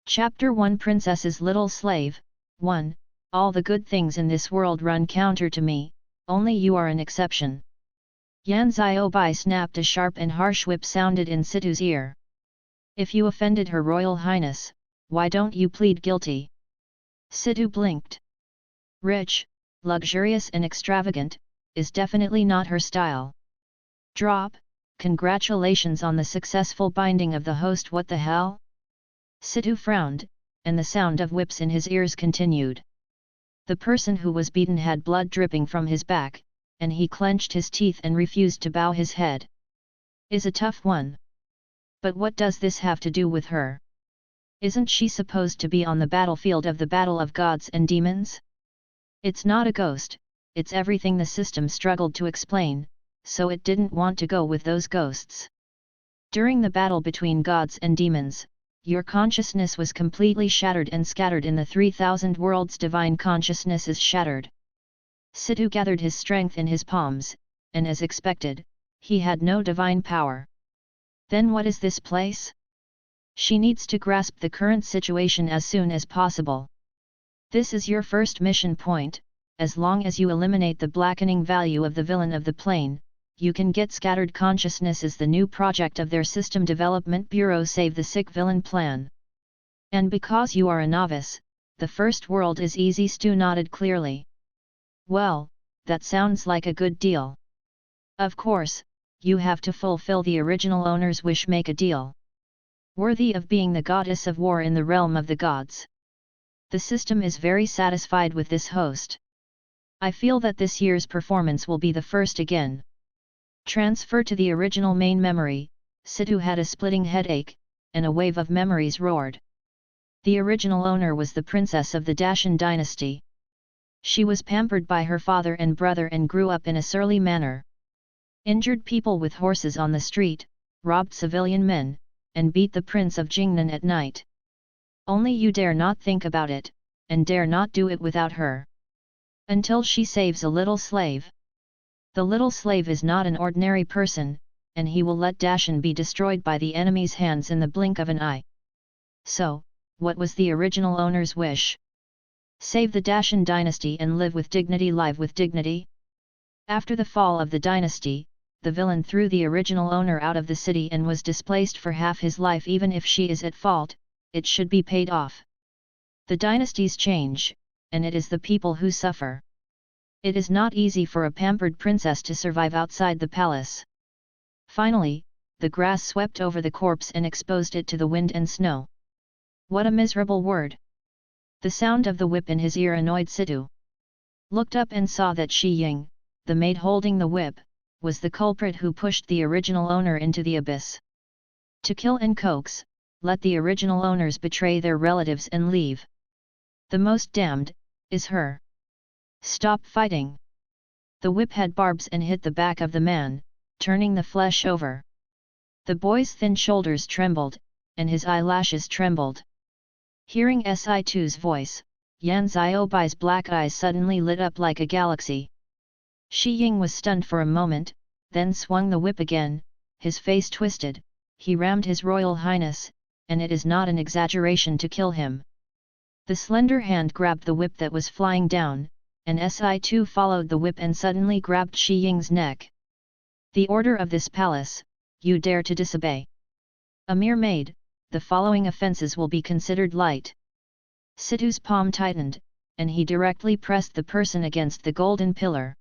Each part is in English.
Chapter 1 Princess's Little Slave. 1. All the good things in this world run counter to me, only you are an exception. Yandere snapped a sharp and harsh whip sounded in Situ's ear. If you offended Her Royal Highness, why don't you plead guilty? Situ blinked. Rich, luxurious and extravagant, is definitely not her style. Drop, congratulations on the successful binding of the host. What the hell? Situ frowned, and the sound of whips in his ears continued. The person who was beaten had blood dripping from his back, and he clenched his teeth and refused to bow his head. Is a tough one. But what does this have to do with her? Isn't she supposed to be on the battlefield of the battle of gods and demons? It's not a ghost, it's everything the system struggled to explain, so it didn't want to go with those ghosts. During the battle between gods and demons, your consciousness was completely shattered and scattered in the 3,000 worlds. Divine consciousness is shattered. Situ gathered his strength in his palms, and as expected, he had no divine power. Then what is this place? She needs to grasp the current situation as soon as possible. This is your first mission point. As long as you eliminate the blackening value of the villain of the plane, you can get scattered consciousness as the new project of their System Development Bureau. Save the sick villain plan. And because you are a novice, the first world is easy. Stu nodded clearly. Well, that sounds like a good deal. Of course, you have to fulfill the original owner's wish. Make a deal worthy of being the goddess of war in the realm of the gods. The system is very satisfied with this host. I feel that this year's performance will be the first again. Transfer to the original main memory. Situ had a splitting headache, and a wave of memories roared. The original owner was the princess of the Dacian dynasty. She was pampered by her father and brother and grew up in a surly manner. Injured people with horses on the street, robbed civilian men, and beat the prince of Jingnan at night. Only you dare not think about it, and dare not do it without her. Until she saves a little slave. The little slave is not an ordinary person, and he will let Dacian be destroyed by the enemy's hands in the blink of an eye. So, what was the original owner's wish? Save the Dacian dynasty and live with dignity. Live with dignity? After the fall of the dynasty, the villain threw the original owner out of the city and was displaced for half his life. Even if she is at fault, it should be paid off. The dynasties change, and it is the people who suffer. It is not easy for a pampered princess to survive outside the palace. Finally, the grass swept over the corpse and exposed it to the wind and snow. What a miserable word! The sound of the whip in his ear annoyed Situ. Looked up and saw that Shi Ying, the maid holding the whip, was the culprit who pushed the original owner into the abyss. To kill and coax, let the original owners betray their relatives and leave. The most damned is her. Stop fighting! The whip had barbs and hit the back of the man, turning the flesh over. The boy's thin shoulders trembled, and his eyelashes trembled. Hearing Si2's voice, Yan Xiaobai's black eyes suddenly lit up like a galaxy. Shi Ying was stunned for a moment, then swung the whip again. His face twisted. He rammed His Royal Highness, and it is not an exaggeration to kill him. The slender hand grabbed the whip that was flying down, and Si2 followed the whip and suddenly grabbed Shi Ying's neck. The order of this palace, you dare to disobey. A mere maid, the following offences will be considered light. Situ's palm tightened, and he directly pressed the person against the golden pillar.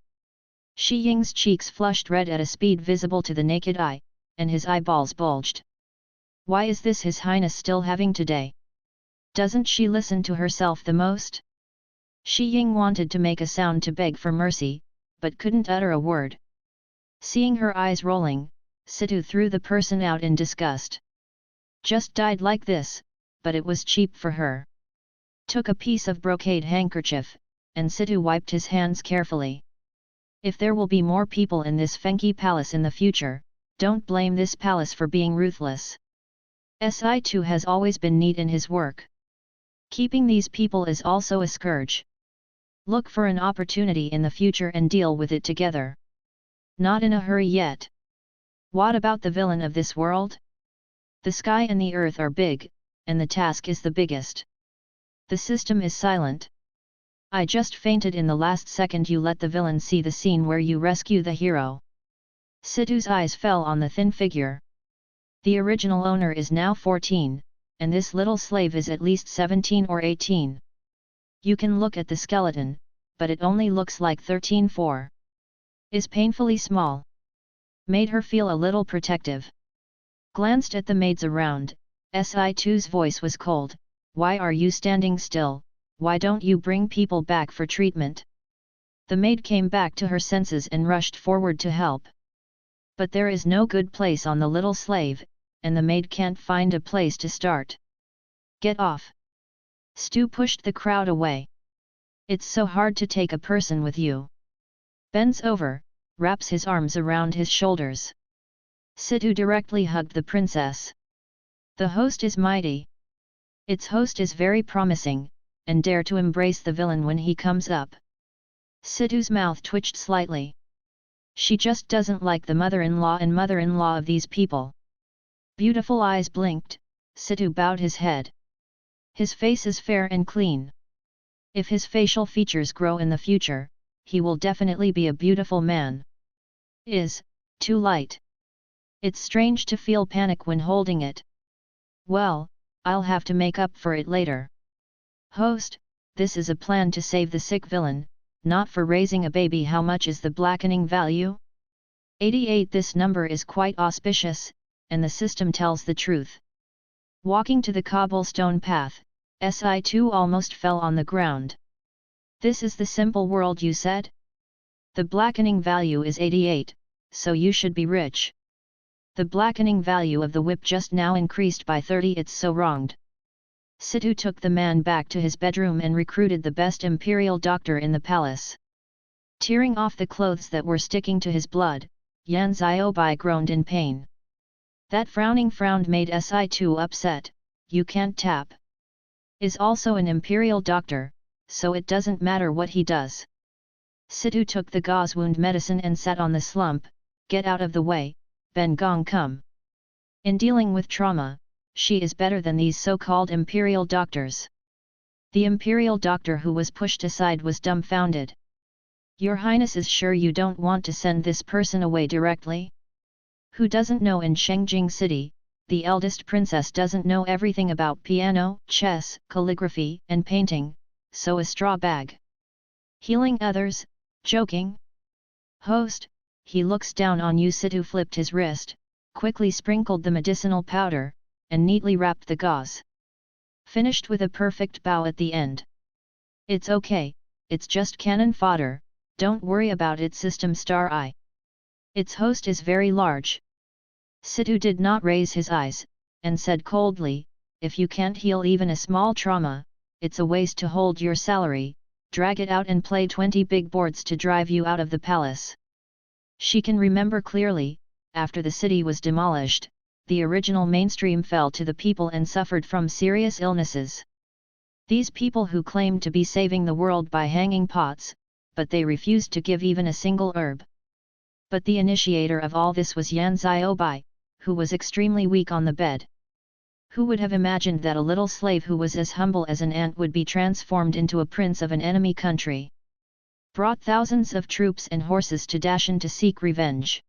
Shi Ying's cheeks flushed red at a speed visible to the naked eye, and his eyeballs bulged. Why is this His Highness still having today? Doesn't she listen to herself the most? Shi Ying wanted to make a sound to beg for mercy, but couldn't utter a word. Seeing her eyes rolling, Situ threw the person out in disgust. Just died like this, but it was cheap for her. Took a piece of brocade handkerchief, and Situ wiped his hands carefully. If there will be more people in this Fenki palace in the future, don't blame this palace for being ruthless. Si2 has always been neat in his work. Keeping these people is also a scourge. Look for an opportunity in the future and deal with it together. Not in a hurry yet. What about the villain of this world? The sky and the earth are big, and the task is the biggest. The system is silent. I just fainted in the last second you let the villain see the scene where you rescue the hero. Situ's eyes fell on the thin figure. The original owner is now 14, and this little slave is at least 17 or 18. You can look at the skeleton, but it only looks like 13-4. Is painfully small. Made her feel a little protective. Glanced at the maids around, Si2's voice was cold. Why are you standing still? Why don't you bring people back for treatment? The maid came back to her senses and rushed forward to help. But there is no good place on the little slave, and the maid can't find a place to start. Get off! Stu pushed the crowd away. It's so hard to take a person with you. Bends over, wraps his arms around his shoulders. Situ directly hugged the princess. The host is mighty. Its host is very promising, and dare to embrace the villain when he comes up. Situ's mouth twitched slightly. She just doesn't like the mother-in-law and mother-in-law of these people. Beautiful eyes blinked, Situ bowed his head. His face is fair and clean. If his facial features grow in the future, he will definitely be a beautiful man. Too light. It's strange to feel panic when holding it. Well, I'll have to make up for it later. Host, this is a plan to save the sick villain, not for raising a baby. How much is the blackening value? 88. This number is quite auspicious, and the system tells the truth. Walking to the cobblestone path, Si2 almost fell on the ground. This is the simple world you said? The blackening value is 88, so you should be rich. The blackening value of the whip just now increased by 30. It's so wronged. Situ took the man back to his bedroom and recruited the best imperial doctor in the palace. Tearing off the clothes that were sticking to his blood, Yan Ziobai groaned in pain. That frowning frown made Si2 upset. You can't tap. Is also an imperial doctor, so it doesn't matter what he does. Situ took the gauze wound medicine and sat on the slump. Get out of the way, Ben Gong, come. In dealing with trauma, she is better than these so-called imperial doctors. The imperial doctor who was pushed aside was dumbfounded. Your Highness is sure you don't want to send this person away directly? Who doesn't know in Shengjing City, the eldest princess doesn't know everything about piano, chess, calligraphy, and painting, so a straw bag. Healing others, joking? Host, he looks down on you. Situ flipped his wrist, quickly sprinkled the medicinal powder, and neatly wrapped the gauze. Finished with a perfect bow at the end. It's okay, it's just cannon fodder, don't worry about it. System star eye. Its host is very large. Situ did not raise his eyes, and said coldly, if you can't heal even a small trauma, it's a waste to hold your salary, drag it out and play 20 big boards to drive you out of the palace. She can remember clearly, after the city was demolished, the original mainstream fell to the people and suffered from serious illnesses. These people who claimed to be saving the world by hanging pots, but they refused to give even a single herb. But the initiator of all this was Yan Ziobai, who was extremely weak on the bed. Who would have imagined that a little slave who was as humble as an ant would be transformed into a prince of an enemy country? Brought thousands of troops and horses to Dashan to seek revenge.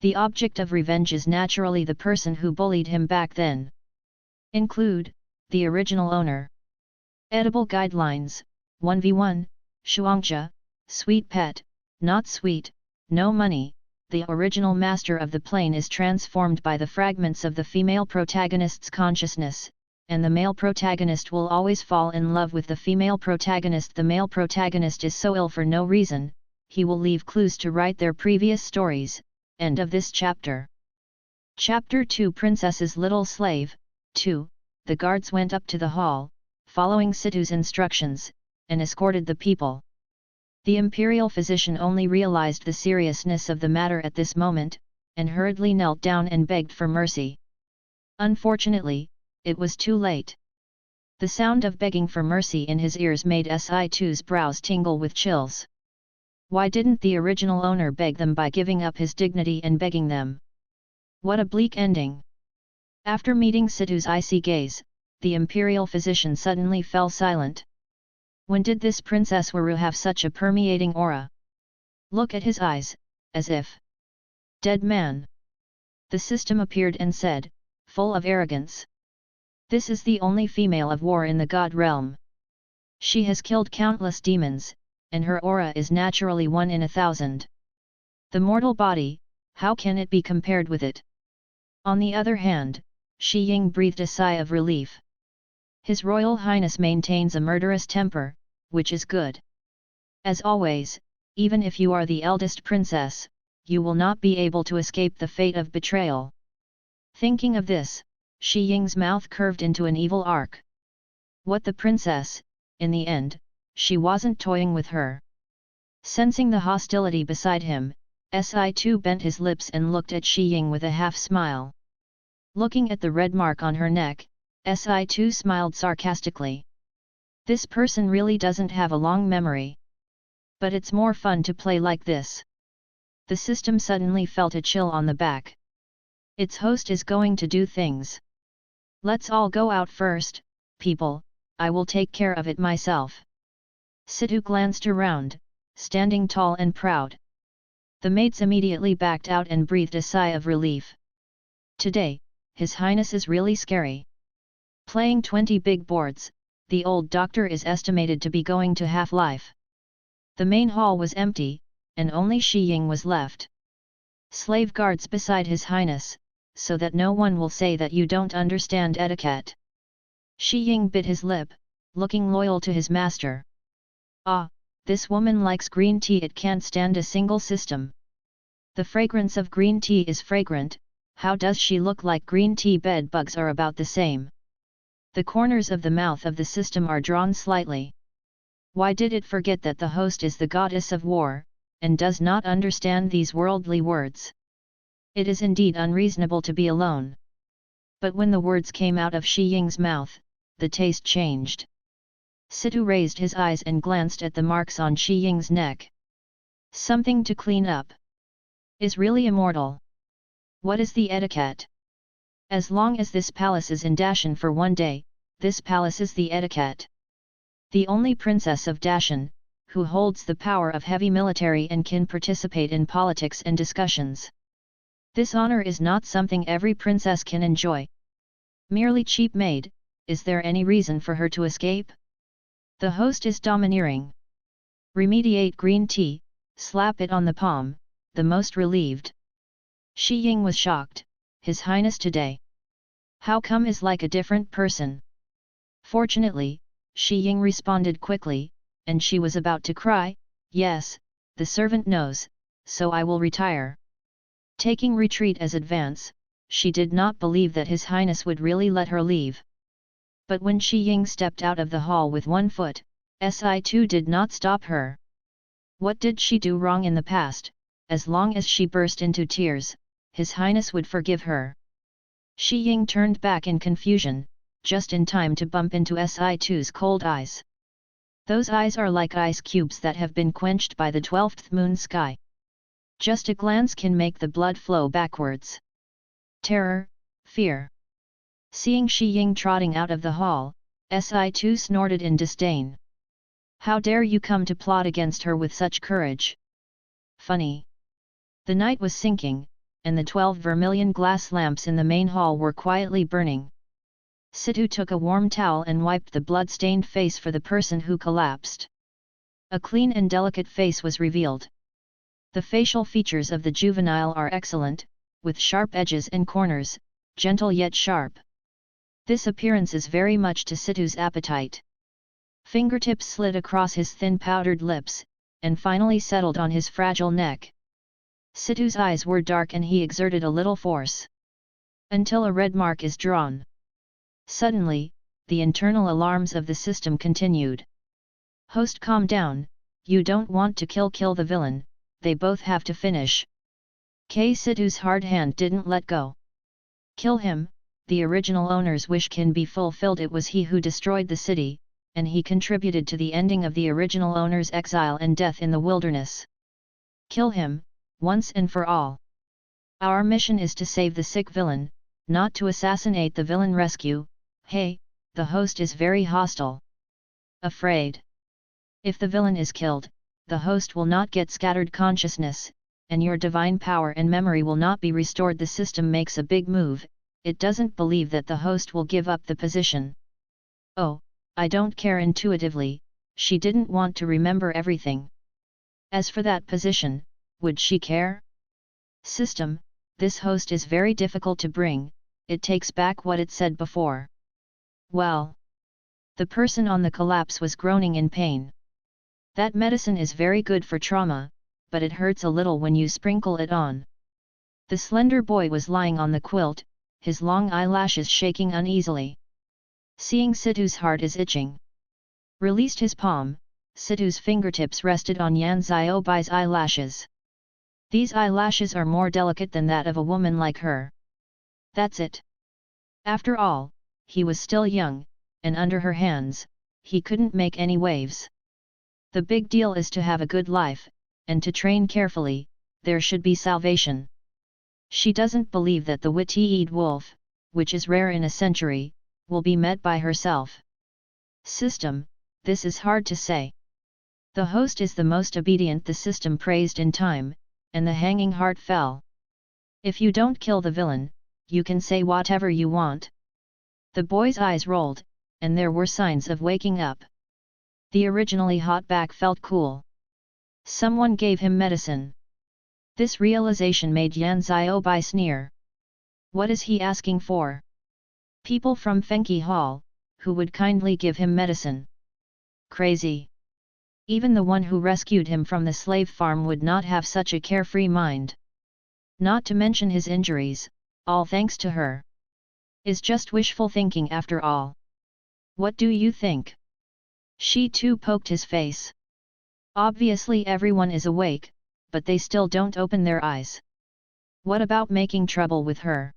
The object of revenge is naturally the person who bullied him back then. Include, the original owner. Edible guidelines, 1v1, Shuangja, sweet pet, not sweet, no money. The original master of the plane is transformed by the fragments of the female protagonist's consciousness, and the male protagonist will always fall in love with the female protagonist. The male protagonist is so ill for no reason, he will leave clues to write their previous stories. End of this chapter. Chapter 2. Princess's Little Slave. 2. The guards went up to the hall, following Situ's instructions, and escorted the people. The imperial physician only realized the seriousness of the matter at this moment, and hurriedly knelt down and begged for mercy. Unfortunately, it was too late. The sound of begging for mercy in his ears made Si2's brows tingle with chills. Why didn't the original owner beg them by giving up his dignity and begging them? What a bleak ending! After meeting Situ's icy gaze, the imperial physician suddenly fell silent. When did this Princess Waru have such a permeating aura? Look at his eyes, as if dead man. The system appeared and said, full of arrogance. This is the only female of war in the god realm. She has killed countless demons, and her aura is naturally 1 in 1,000. The mortal body, how can it be compared with it? On the other hand, Shi Ying breathed a sigh of relief. His Royal Highness maintains a murderous temper, which is good. As always, even if you are the eldest princess, you will not be able to escape the fate of betrayal. Thinking of this, Shi Ying's mouth curved into an evil arc. What the princess, in the end, she wasn't toying with her. Sensing the hostility beside him, Si2 bent his lips and looked at Shi Ying with a half-smile. Looking at the red mark on her neck, Si2 smiled sarcastically. This person really doesn't have a long memory. But it's more fun to play like this. The system suddenly felt a chill on the back. Its host is going to do things. Let's all go out first, people, I will take care of it myself. Situ glanced around, standing tall and proud. The mates immediately backed out and breathed a sigh of relief. Today, His Highness is really scary. Playing 20 big boards, the old doctor is estimated to be going to half-life. The main hall was empty, and only Shi Ying was left. Slave guards beside His Highness, so that no one will say that you don't understand etiquette. Shi Ying bit his lip, looking loyal to his master. Ah, this woman likes green tea, it can't stand a single system. The fragrance of green tea is fragrant, how does she look like green tea? Bed bugs are about the same. The corners of the mouth of the system are drawn slightly. Why did it forget that the host is the goddess of war, and does not understand these worldly words? It is indeed unreasonable to be alone. But when the words came out of Shi Ying's mouth, the taste changed. Situ raised his eyes and glanced at the marks on Shi Ying's neck. Something to clean up. Is really immortal. What is the etiquette? As long as this palace is in Dashan for 1 day, this palace is the etiquette. The only princess of Dashan, who holds the power of heavy military and can participate in politics and discussions. This honor is not something every princess can enjoy. Merely cheap maid, is there any reason for her to escape? The host is domineering. Remediate green tea, slap it on the palm, the most relieved. Shi Ying was shocked, His Highness today. How come is like a different person? Fortunately, Shi Ying responded quickly, and she was about to cry, yes, the servant knows, so I will retire. Taking retreat as advance, she did not believe that His Highness would really let her leave. But when Shi Ying stepped out of the hall with 1 foot, Si2 did not stop her. What did she do wrong in the past? As long as she burst into tears, His Highness would forgive her. Shi Ying turned back in confusion, just in time to bump into Si2's cold eyes. Those eyes are like ice cubes that have been quenched by the 12th moon sky. Just a glance can make the blood flow backwards. Terror, fear. Seeing Shi Ying trotting out of the hall, Si2 snorted in disdain. How dare you come to plot against her with such courage? Funny. The night was sinking, and the 12 vermilion glass lamps in the main hall were quietly burning. Situ took a warm towel and wiped the blood-stained face for the person who collapsed. A clean and delicate face was revealed. The facial features of the juvenile are excellent, with sharp edges and corners, gentle yet sharp. This appearance is very much to Situ's appetite. Fingertips slid across his thin powdered lips, and finally settled on his fragile neck. Situ's eyes were dark and he exerted a little force. Until a red mark is drawn. Suddenly, the internal alarms of the system continued. Host, calm down, you don't want to kill the villain, they both have to finish. Situ's hard hand didn't let go. Kill him, the original owner's wish can be fulfilled. It was he who destroyed the city, and he contributed to the ending of the original owner's exile and death in the wilderness. Kill him, once and for all. Our mission is to save the sick villain, not to assassinate the villain. Rescue, hey, the host is very hostile. Afraid. If the villain is killed, the host will not get scattered consciousness, and your divine power and memory will not be restored. The system makes a big move, it doesn't believe that the host will give up the position. Oh, I don't care. Intuitively, she didn't want to remember everything. As for that position, would she care? System, this host is very difficult to bring, it takes back what it said before. Well. The person on the collapse was groaning in pain. That medicine is very good for trauma, but it hurts a little when you sprinkle it on. The slender boy was lying on the quilt, his long eyelashes shaking uneasily. Seeing Situ's heart is itching. Released his palm, Situ's fingertips rested on Yan Xiaobai's eyelashes. These eyelashes are more delicate than that of a woman like her. That's it. After all, he was still young, and under her hands, he couldn't make any waves. The big deal is to have a good life, and to train carefully, there should be salvation. She doesn't believe that the witty-eyed wolf, which is rare in a century, will be met by herself. System, this is hard to say. The host is the most obedient, the system praised in time, and the hanging heart fell. If you don't kill the villain, you can say whatever you want. The boy's eyes rolled, and there were signs of waking up. The originally hot back felt cool. Someone gave him medicine. This realization made Yan Xiaobai sneer. What is he asking for? People from Fengqi Hall, who would kindly give him medicine. Crazy. Even the one who rescued him from the slave farm would not have such a carefree mind. Not to mention his injuries, all thanks to her. Is just wishful thinking after all. What do you think? She too poked his face. Obviously everyone is awake, but they still don't open their eyes. What about making trouble with her?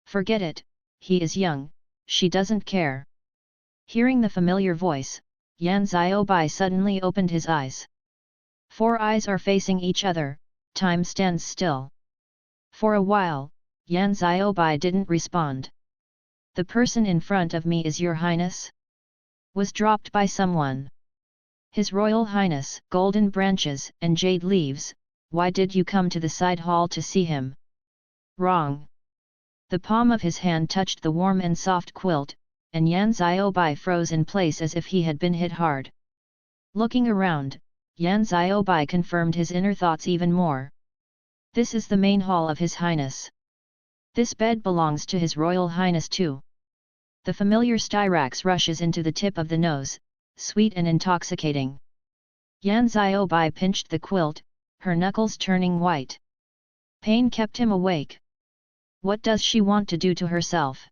Forget it, he is young, she doesn't care. Hearing the familiar voice, Yan Xiaobai suddenly opened his eyes. Four eyes are facing each other, time stands still. For a while, Yan Xiaobai didn't respond. The person in front of me is your highness? Was dropped by someone. His Royal Highness, golden branches and jade leaves, why did you come to the side hall to see him? Wrong. The palm of his hand touched the warm and soft quilt, and Yan Xiaobai froze in place as if he had been hit hard. Looking around, Yan Xiaobai confirmed his inner thoughts even more. This is the main hall of His Highness. This bed belongs to His Royal Highness too. The familiar styrax rushes into the tip of the nose, sweet and intoxicating. Yan Xiaobai pinched the quilt, her knuckles turning white. Pain kept him awake. What does she want to do to herself?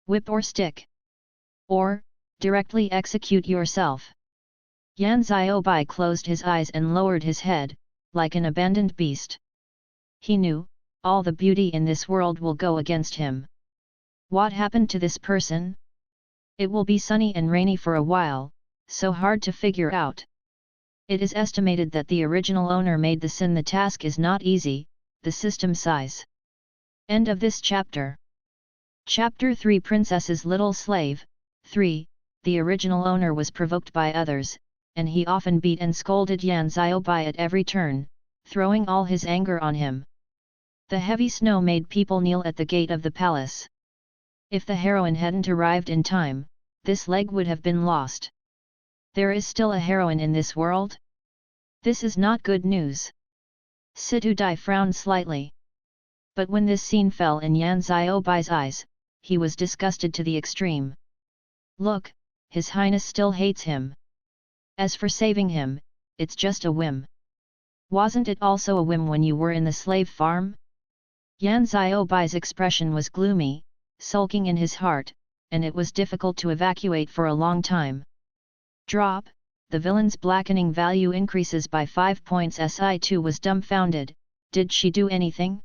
Whip or stick? Or, directly execute yourself? Yan Xiaobai closed his eyes and lowered his head, like an abandoned beast. He knew, all the beauty in this world will go against him. What happened to this person? It will be sunny and rainy for a while, so hard to figure out. It is estimated that the original owner made the sin. The task is not easy, the system size. End of this chapter. Chapter 3 Princess's Little Slave. 3. The original owner was provoked by others, and he often beat and scolded Yan Xiaobai at every turn, throwing all his anger on him. The heavy snow made people kneel at the gate of the palace. If the heroine hadn't arrived in time, this leg would have been lost. There is still a heroine in this world? This is not good news. Situ Dai frowned slightly. But when this scene fell in Yan Xiaobai's eyes, he was disgusted to the extreme. Look, His Highness still hates him. As for saving him, it's just a whim. Wasn't it also a whim when you were in the slave farm? Yan Xiaobai's expression was gloomy, sulking in his heart, and it was difficult to evacuate for a long time. Drop, the villain's blackening value increases by 5 points. Si2 was dumbfounded. Did she do anything?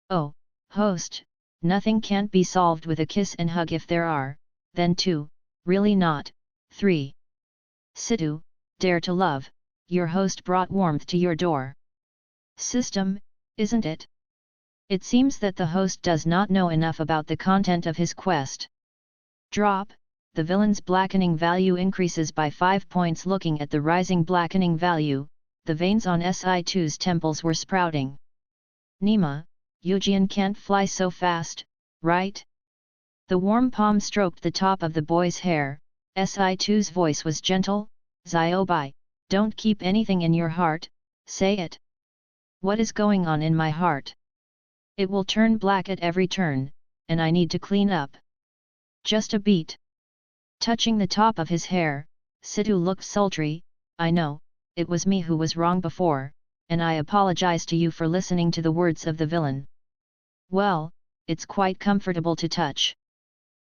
Oh, host, nothing can't be solved with a kiss and hug. If there are, then 2, really not, 3. Situ, dare to love, your host brought warmth to your door. System, isn't it? It seems that the host does not know enough about the content of his quest. Drop, the villain's blackening value increases by 5 points. Looking at the rising blackening value, the veins on Si2's temples were sprouting. Nima, Eugen can't fly so fast, right? The warm palm stroked the top of the boy's hair. Si2's voice was gentle. Xiaobai, don't keep anything in your heart, say it. What is going on in my heart? It will turn black at every turn, and I need to clean up. Just a beat. Touching the top of his hair, Situ looked sultry. I know, it was me who was wrong before, and I apologize to you for listening to the words of the villain. Well, it's quite comfortable to touch.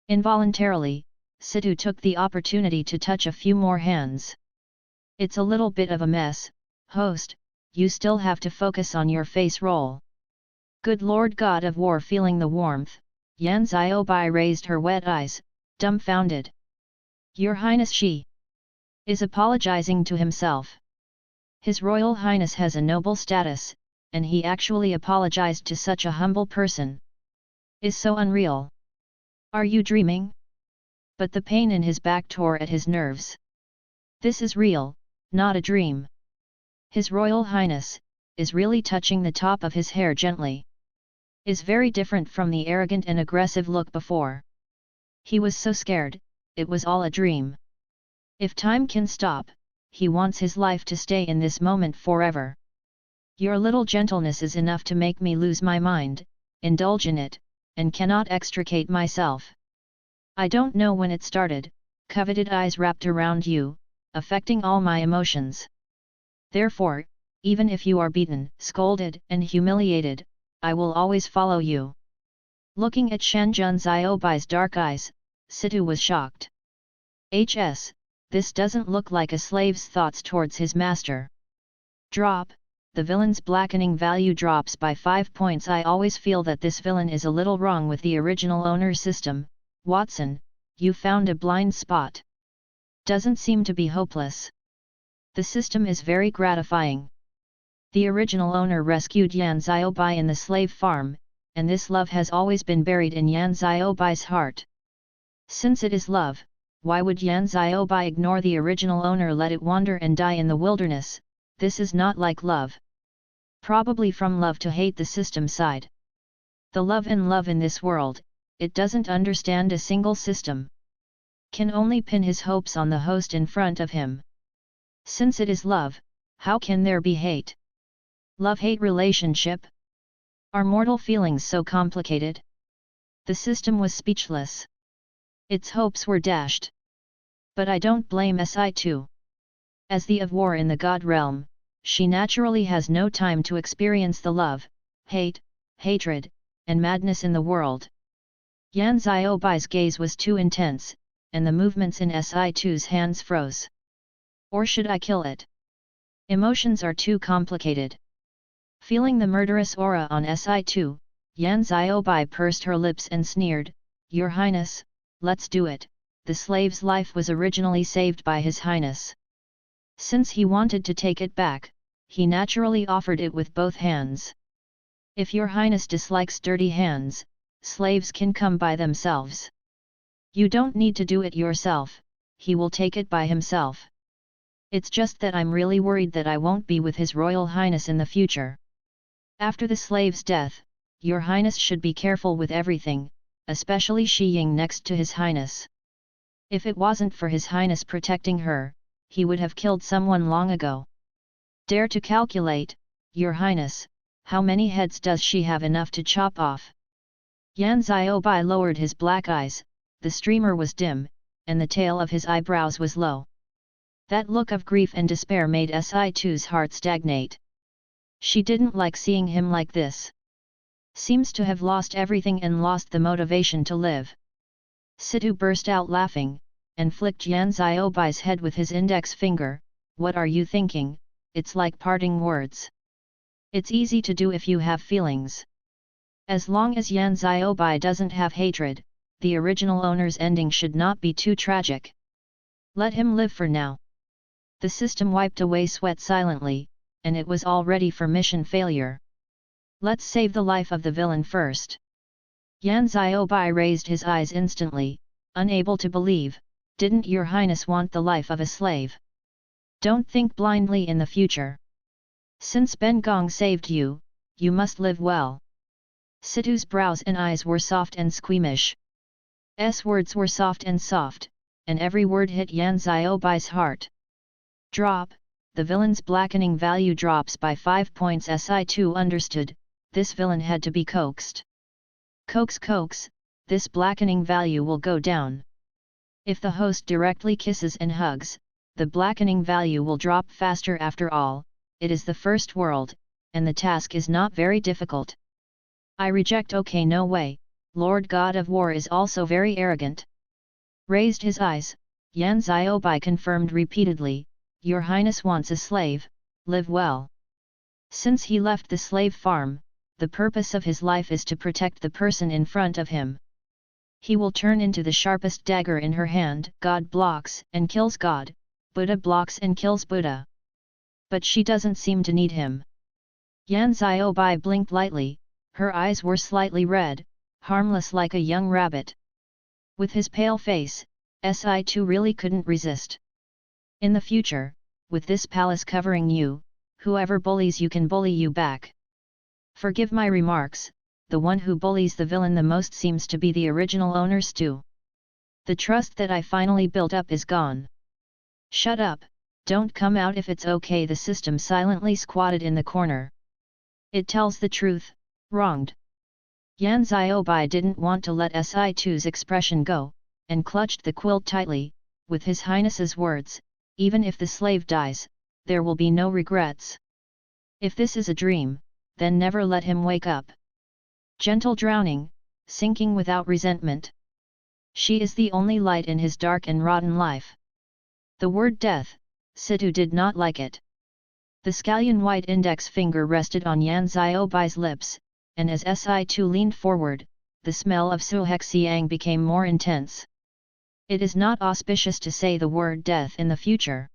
Involuntarily, Situ took the opportunity to touch a few more hands. It's a little bit of a mess, host, you still have to focus on your face roll. Good Lord God of War. Feeling the warmth, Yan Xiaobai raised her wet eyes, dumbfounded. Your Highness, she is apologizing to himself. His Royal Highness has a noble status, and he actually apologized to such a humble person. Is so unreal. Are you dreaming? But the pain in his back tore at his nerves. This is real, not a dream. His Royal Highness is really touching the top of his hair gently. Is very different from the arrogant and aggressive look before. He was so scared, it was all a dream. If time can stop, he wants his life to stay in this moment forever. Your little gentleness is enough to make me lose my mind, indulge in it, and cannot extricate myself. I don't know when it started, coveted eyes wrapped around you, affecting all my emotions. Therefore, even if you are beaten, scolded, and humiliated, I will always follow you. Looking at Shanjun Xiaobai's dark eyes, Situ was shocked. This doesn't look like a slave's thoughts towards his master. Drop, the villain's blackening value drops by 5 points. I always feel that this villain is a little wrong with the original owner system. Watson, you found a blind spot. Doesn't seem to be hopeless. The system is very gratifying. The original owner rescued Yan Xiaobai in the slave farm, and this love has always been buried in Yan Xiaobai's heart. Since it is love, why would Yan Xiaobai ignore the original owner, let it wander and die in the wilderness? This is not like love. Probably from love to hate the system side. The love in this world, it doesn't understand a single system. Can only pin his hopes on the host in front of him. Since it is love, how can there be hate? Love-hate relationship? Are mortal feelings so complicated? The system was speechless. Its hopes were dashed. But I don't blame Si2. As the of war in the god realm, she naturally has no time to experience the love, hate, hatred, and madness in the world. Yan Xiaobai's gaze was too intense, and the movements in Si2's hands froze. Or should I kill it? Emotions are too complicated. Feeling the murderous aura on Si2, Yan Xiaobai pursed her lips and sneered, Your Highness, let's do it. The slave's life was originally saved by His Highness. Since he wanted to take it back, he naturally offered it with both hands. If Your Highness dislikes dirty hands, slaves can come by themselves. You don't need to do it yourself, he will take it by himself. It's just that I'm really worried that I won't be with His Royal Highness in the future. After the slave's death, Your Highness should be careful with everything, especially Shi Ying next to His Highness. If it wasn't for His Highness protecting her, he would have killed someone long ago. Dare to calculate, Your Highness, how many heads does she have enough to chop off? Yan Xiaobai lowered his black eyes, the streamer was dim, and the tail of his eyebrows was low. That look of grief and despair made Si2's heart stagnate. She didn't like seeing him like this. Seems to have lost everything and lost the motivation to live. Situ burst out laughing, and flicked Yan Xiaobai's head with his index finger. What are you thinking? It's like parting words. It's easy to do if you have feelings. As long as Yan Xiaobai doesn't have hatred, the original owner's ending should not be too tragic. Let him live for now. The system wiped away sweat silently, and it was all ready for mission failure. Let's save the life of the villain first. Yan Xiaobai raised his eyes instantly, unable to believe, Didn't your highness want the life of a slave? Don't think blindly in the future. Since Ben Gong saved you, you must live well. Situ's brows and eyes were soft and squeamish. S words were soft, and every word hit Yan Xiaobai's heart. Drop, the villain's blackening value drops by 5 points. Si2 understood, this villain had to be coaxed. Coax, this blackening value will go down. If the host directly kisses and hugs, the blackening value will drop faster. After all, it is the first world, and the task is not very difficult. I reject. Okay, no way, Lord God of War is also very arrogant. Raised his eyes, Yan Xiaobai confirmed repeatedly, Your Highness wants a slave, live well. Since he left the slave farm, the purpose of his life is to protect the person in front of him. He will turn into the sharpest dagger in her hand. God blocks and kills God, Buddha blocks and kills Buddha. But she doesn't seem to need him. Yan Xiaobai blinked lightly, her eyes were slightly red, harmless like a young rabbit. With his pale face, Si2 really couldn't resist. In the future, with this palace covering you, whoever bullies you can bully you back. Forgive my remarks, the one who bullies the villain the most seems to be the original owner Stu. The trust that I finally built up is gone. Shut up, don't come out if it's okay. The system silently squatted in the corner. It tells the truth, wronged. Yan Xiaobai didn't want to let Si2's expression go, and clutched the quilt tightly, with His Highness's words, even if the slave dies, there will be no regrets. If this is a dream, then never let him wake up. Gentle drowning, sinking without resentment. She is the only light in his dark and rotten life. The word death, Situ did not like it. The scallion white index finger rested on Yan Xiaobai's lips, and as Si2 leaned forward, the smell of Suhexiang became more intense. It is not auspicious to say the word death in the future.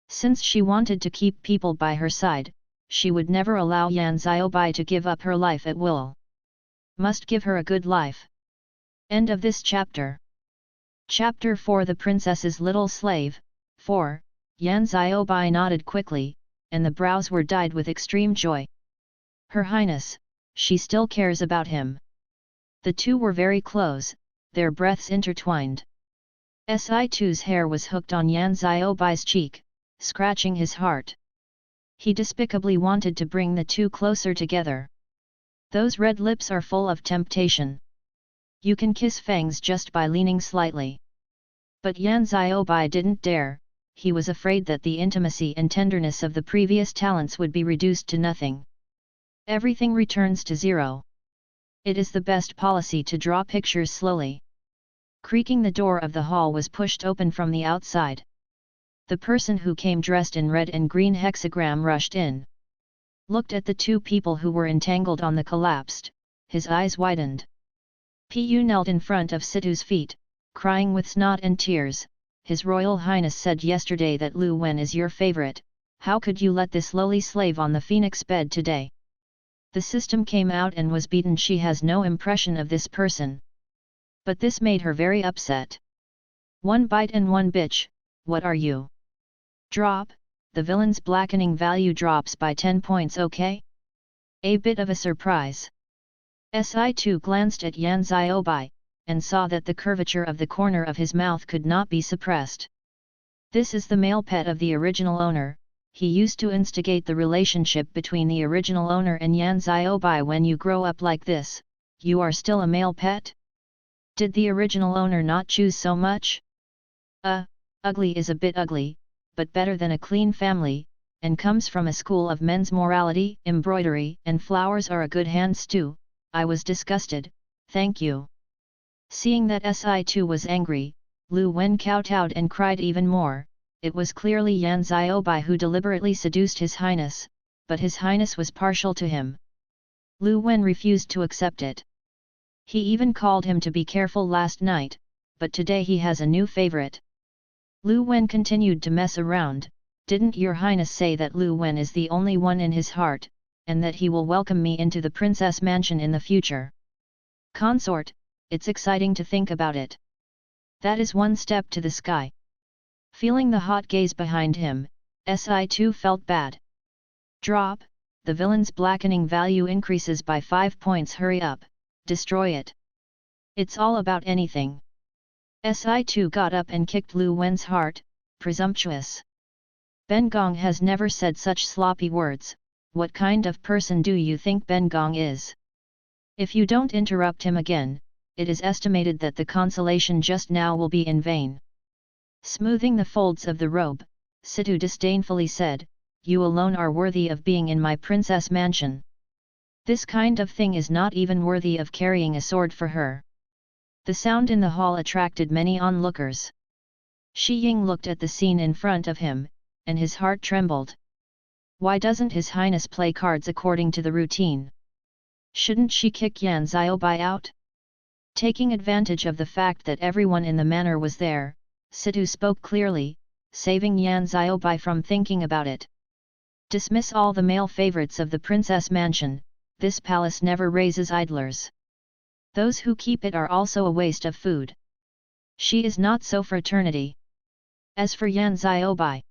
Since she wanted to keep people by her side, she would never allow Yan Xiaobai to give up her life at will. Must give her a good life. End of this chapter. Chapter 4 The Princess's Little Slave. 4. Yan Xiaobai nodded quickly, and the brows were dyed with extreme joy. Her Highness, she still cares about him. The two were very close, their breaths intertwined. Si2's hair was hooked on Yan Xiaobai's cheek, scratching his heart. He despicably wanted to bring the two closer together. Those red lips are full of temptation. You can kiss fangs just by leaning slightly. But Yan Xiaobai didn't dare, he was afraid that the intimacy and tenderness of the previous talents would be reduced to nothing. Everything returns to zero. It is the best policy to draw pictures slowly. Creaking, the door of the hall was pushed open from the outside. The person who came dressed in red and green hexagram rushed in. Looked at the two people who were entangled on the collapsed, his eyes widened. Pu knelt in front of Situ's feet, crying with snot and tears. His Royal Highness said yesterday that Lu Wen is your favorite, how could you let this lowly slave on the phoenix bed today? The system came out and was beaten. She has no impression of this person. But this made her very upset. One bite and one bitch, what are you? Drop, the villain's blackening value drops by 10 points. Okay? A bit of a surprise. Si2 glanced at Yan Xiaobai, and saw that the curvature of the corner of his mouth could not be suppressed. This is the male pet of the original owner. He used to instigate the relationship between the original owner and Yan Xiaobai. When you grow up like this, you are still a male pet? Did the original owner not choose so much? Ugly is a bit ugly, but better than a clean family, and comes from a school of men's morality. Embroidery and flowers are a good hand stew. I was disgusted, thank you. Seeing that Si2 was angry, Lu Wen kowtowed and cried even more. It was clearly Yan Xiaobai who deliberately seduced His Highness, but His Highness was partial to him. Lu Wen refused to accept it. He even called him to be careful last night, but today he has a new favorite. Lu Wen continued to mess around. Didn't your Highness say that Lu Wen is the only one in his heart, and that he will welcome me into the princess mansion in the future? Consort, it's exciting to think about it. That is one step to the sky. Feeling the hot gaze behind him, Si felt bad. Drop, the villain's blackening value increases by 5 points. Hurry up, destroy it. It's all about anything. Si got up and kicked Lu Wen's heart, presumptuous. Ben Gong has never said such sloppy words. What kind of person do you think Ben Gong is? If you don't interrupt him again, it is estimated that the consolation just now will be in vain. Smoothing the folds of the robe, Situ disdainfully said, "You alone are worthy of being in my princess mansion. This kind of thing is not even worthy of carrying a sword for her." The sound in the hall attracted many onlookers. Shi Ying looked at the scene in front of him, and his heart trembled. Why doesn't His Highness play cards according to the routine? Shouldn't she kick Yan Xiaobai out? Taking advantage of the fact that everyone in the manor was there, Situ spoke clearly, saving Yan Xiaobai from thinking about it. Dismiss all the male favorites of the princess mansion, this palace never raises idlers. Those who keep it are also a waste of food. She is not so fraternity. As for Yan Xiaobai,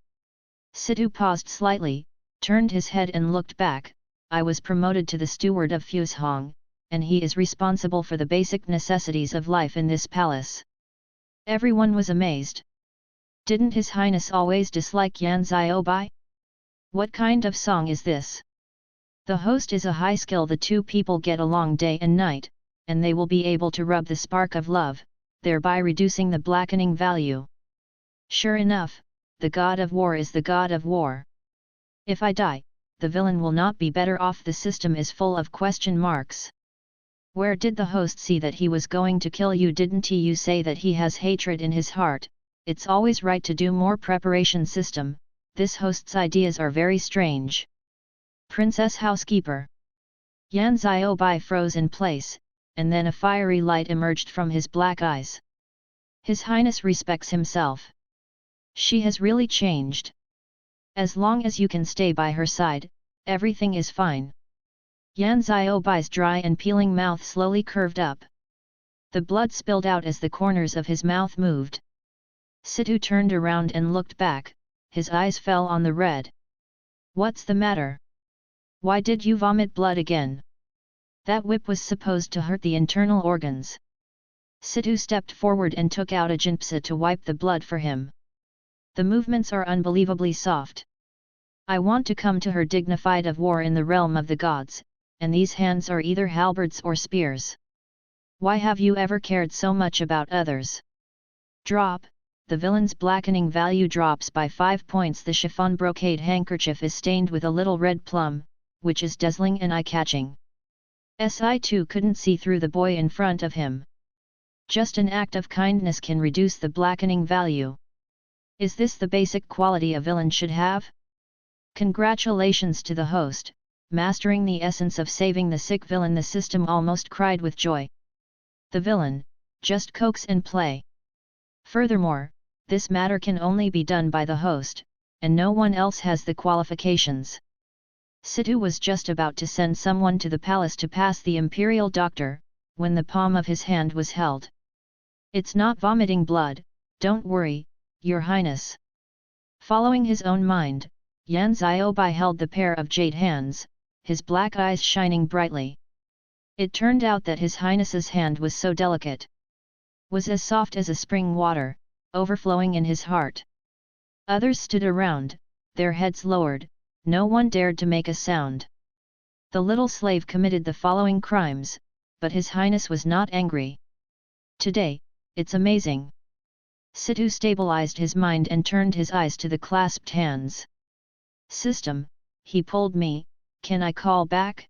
Situ paused slightly, turned his head and looked back. I was promoted to the steward of Fuzhong, and he is responsible for the basic necessities of life in this palace. Everyone was amazed. Didn't His Highness always dislike Yan Xiaobai? What kind of song is this? The host is a high skill. The two people get along day and night, and they will be able to rub the spark of love, thereby reducing the blackening value. Sure enough, the god of war is the god of war. If I die, the villain will not be better off. The system is full of question marks. Where did the host see that he was going to kill you? Didn't you say that he has hatred in his heart? It's always right to do more preparation system. This host's ideas are very strange. Princess Housekeeper. Yan Xiaobai froze in place, and then a fiery light emerged from his black eyes. His Highness respects himself. She has really changed. As long as you can stay by her side, everything is fine. Yan Xiaobai's dry and peeling mouth slowly curved up. The blood spilled out as the corners of his mouth moved. Situ turned around and looked back, his eyes fell on the red. What's the matter? Why did you vomit blood again? That whip was supposed to hurt the internal organs. Situ stepped forward and took out a jinpsa to wipe the blood for him. The movements are unbelievably soft. I want to come to her dignified of war in the realm of the gods, and these hands are either halberds or spears. Why have you ever cared so much about others? Drop, the villain's blackening value drops by 5 points. The chiffon brocade handkerchief is stained with a little red plum, which is dazzling and eye-catching. Si couldn't see through the boy in front of him. Just an act of kindness can reduce the blackening value. Is this the basic quality a villain should have? Congratulations to the host, mastering the essence of saving the sick villain. The system almost cried with joy. The villain, just coax and play. Furthermore, this matter can only be done by the host, and no one else has the qualifications. Situ was just about to send someone to the palace to pass the imperial doctor, when the palm of his hand was held. It's not vomiting blood, don't worry, Your Highness. Following his own mind, Yan Xiaobai held the pair of jade hands, his black eyes shining brightly. It turned out that His Highness's hand was so delicate. Was as soft as a spring water, overflowing in his heart. Others stood around, their heads lowered, no one dared to make a sound. The little slave committed the following crimes, but His Highness was not angry. Today, it's amazing. Situ stabilized his mind and turned his eyes to the clasped hands. System, he pulled me, can I call back?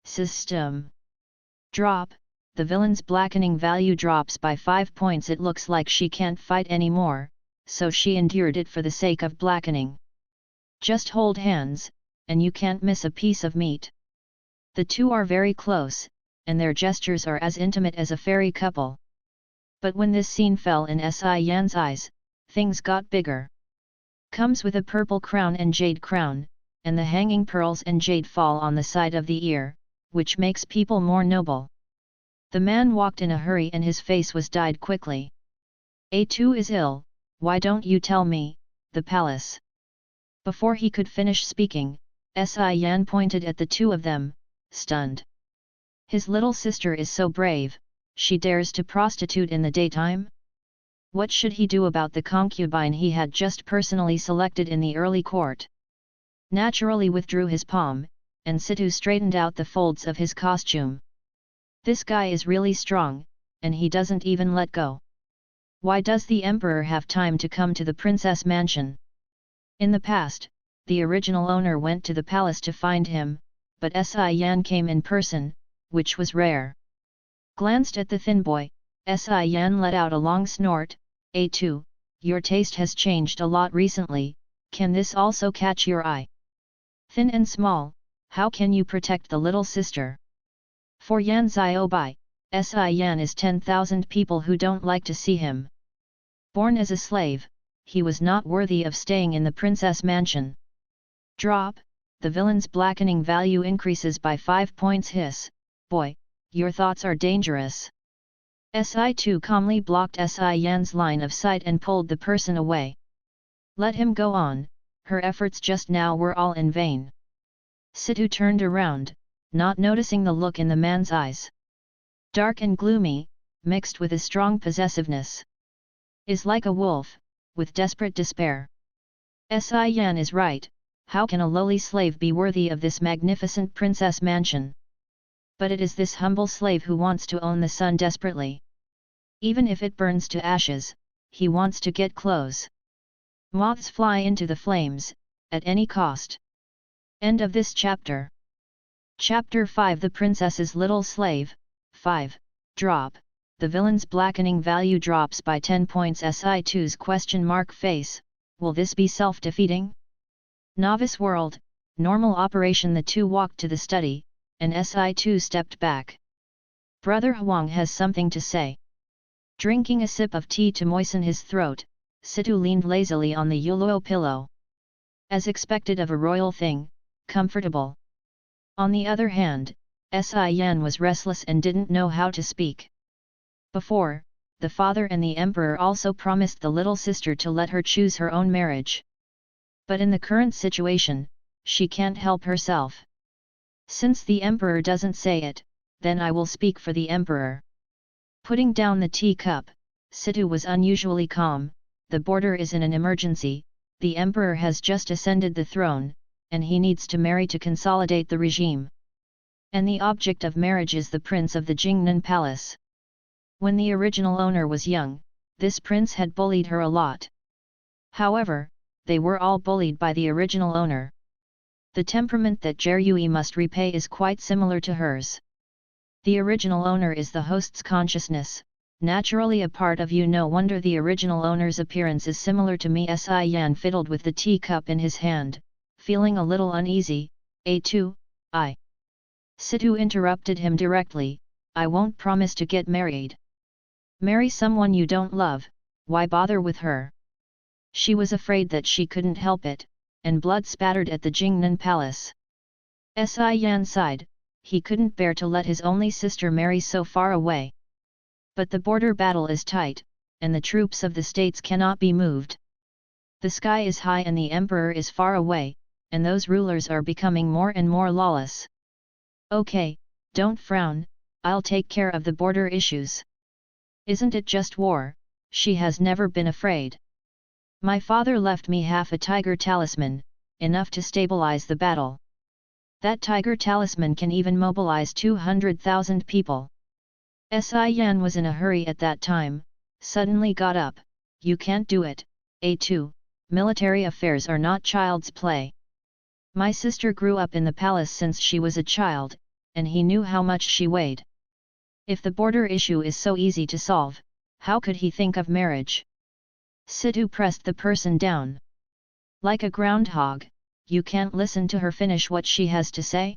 System. Drop, the villain's blackening value drops by 5 points. It looks like she can't fight anymore, so she endured it for the sake of blackening. Just hold hands, and you can't miss a piece of meat. The two are very close, and their gestures are as intimate as a fairy couple. But when this scene fell in Yan's eyes, things got bigger. Comes with a purple crown and jade crown, and the hanging pearls and jade fall on the side of the ear, which makes people more noble. The man walked in a hurry and his face was dyed quickly. A2 is ill, why don't you tell me, the palace. Before he could finish speaking, Yan pointed at the two of them, stunned. His little sister is so brave, she dares to prostitute in the daytime? What should he do about the concubine he had just personally selected in the early court? Naturally withdrew his palm, and Situ straightened out the folds of his costume. This guy is really strong, and he doesn't even let go. Why does the emperor have time to come to the princess mansion? In the past, the original owner went to the palace to find him, but Yan came in person, which was rare. Glanced at the thin boy, Yan let out a long snort. A2, your taste has changed a lot recently, can this also catch your eye? Thin and small, how can you protect the little sister? For Yan Ziobai, Yan is 10,000 people who don't like to see him. Born as a slave, he was not worthy of staying in the princess mansion. Drop, the villain's blackening value increases by 5 points. Hiss, boy, your thoughts are dangerous. Si2 calmly blocked Yan's line of sight and pulled the person away. Let him go on, her efforts just now were all in vain. Situ turned around, not noticing the look in the man's eyes. Dark and gloomy, mixed with a strong possessiveness. Is like a wolf, with desperate despair. Yan is right, how can a lowly slave be worthy of this magnificent princess mansion? But it is this humble slave who wants to own the sun desperately. Even if it burns to ashes, he wants to get close. Moths fly into the flames, at any cost. End of this chapter. Chapter 5 The Princess's Little Slave. 5. Drop, the villain's blackening value drops by 10 points. Si2's question mark face, will this be self-defeating? Novice world, normal operation. The two walked to the study, and Si2 stepped back. Brother Huang has something to say. Drinking a sip of tea to moisten his throat, Situ leaned lazily on the Yuluo pillow. As expected of a royal thing, comfortable. On the other hand, Yan was restless and didn't know how to speak. Before, the father and the emperor also promised the little sister to let her choose her own marriage. But in the current situation, she can't help herself. Since the emperor doesn't say it, then I will speak for the emperor. Putting down the teacup, Situ was unusually calm. The border is in an emergency, the emperor has just ascended the throne, and he needs to marry to consolidate the regime. And the object of marriage is the prince of the Jingnan palace. When the original owner was young, this prince had bullied her a lot. However, they were all bullied by the original owner. The temperament that Jerui must repay is quite similar to hers. The original owner is the host's consciousness, naturally a part of you. No wonder the original owner's appearance is similar to me. Yan fiddled with the teacup in his hand, feeling a little uneasy. A2, I. Situ interrupted him directly, I won't promise to get married. Marry someone you don't love, why bother with her? She was afraid that she couldn't help it, and blood spattered at the Jingnan palace. Yan sighed, he couldn't bear to let his only sister marry so far away. But the border battle is tight, and the troops of the states cannot be moved. The sky is high and the emperor is far away, and those rulers are becoming more and more lawless. Okay, don't frown, I'll take care of the border issues. Isn't it just war? She has never been afraid. My father left me half a tiger talisman, enough to stabilize the battle. That tiger talisman can even mobilize 200,000 people. Yan was in a hurry at that time, suddenly got up, you can't do it, A2, military affairs are not child's play. My sister grew up in the palace since she was a child, and he knew how much she weighed. If the border issue is so easy to solve, how could he think of marriage? Situ pressed the person down. Like a groundhog, you can't listen to her finish what she has to say?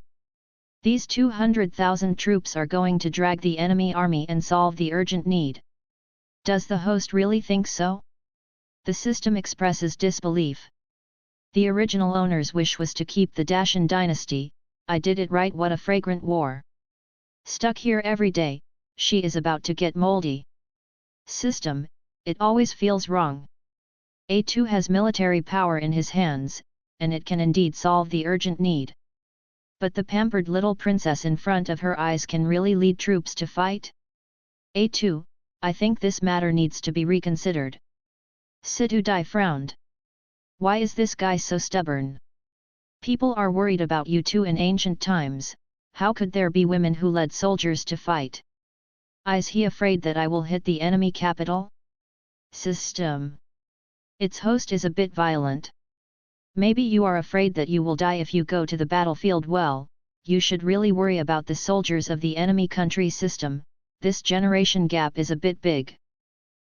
These 200,000 troops are going to drag the enemy army and solve the urgent need. Does the host really think so? The system expresses disbelief. The original owner's wish was to keep the Dacian dynasty. I did it right. What a fragrant war. Stuck here every day, she is about to get moldy. System, It always feels wrong. A2 has military power in his hands, and it can indeed solve the urgent need. But the pampered little princess in front of her eyes can really lead troops to fight? A2, I think this matter needs to be reconsidered. Situdai frowned. Why is this guy so stubborn? People are worried about you too in ancient times, how could there be women who led soldiers to fight? Is he afraid that I will hit the enemy capital? System. Its host is a bit violent. Maybe you are afraid that you will die if you go to the battlefield. Well, you should really worry about the soldiers of the enemy country system, this generation gap is a bit big.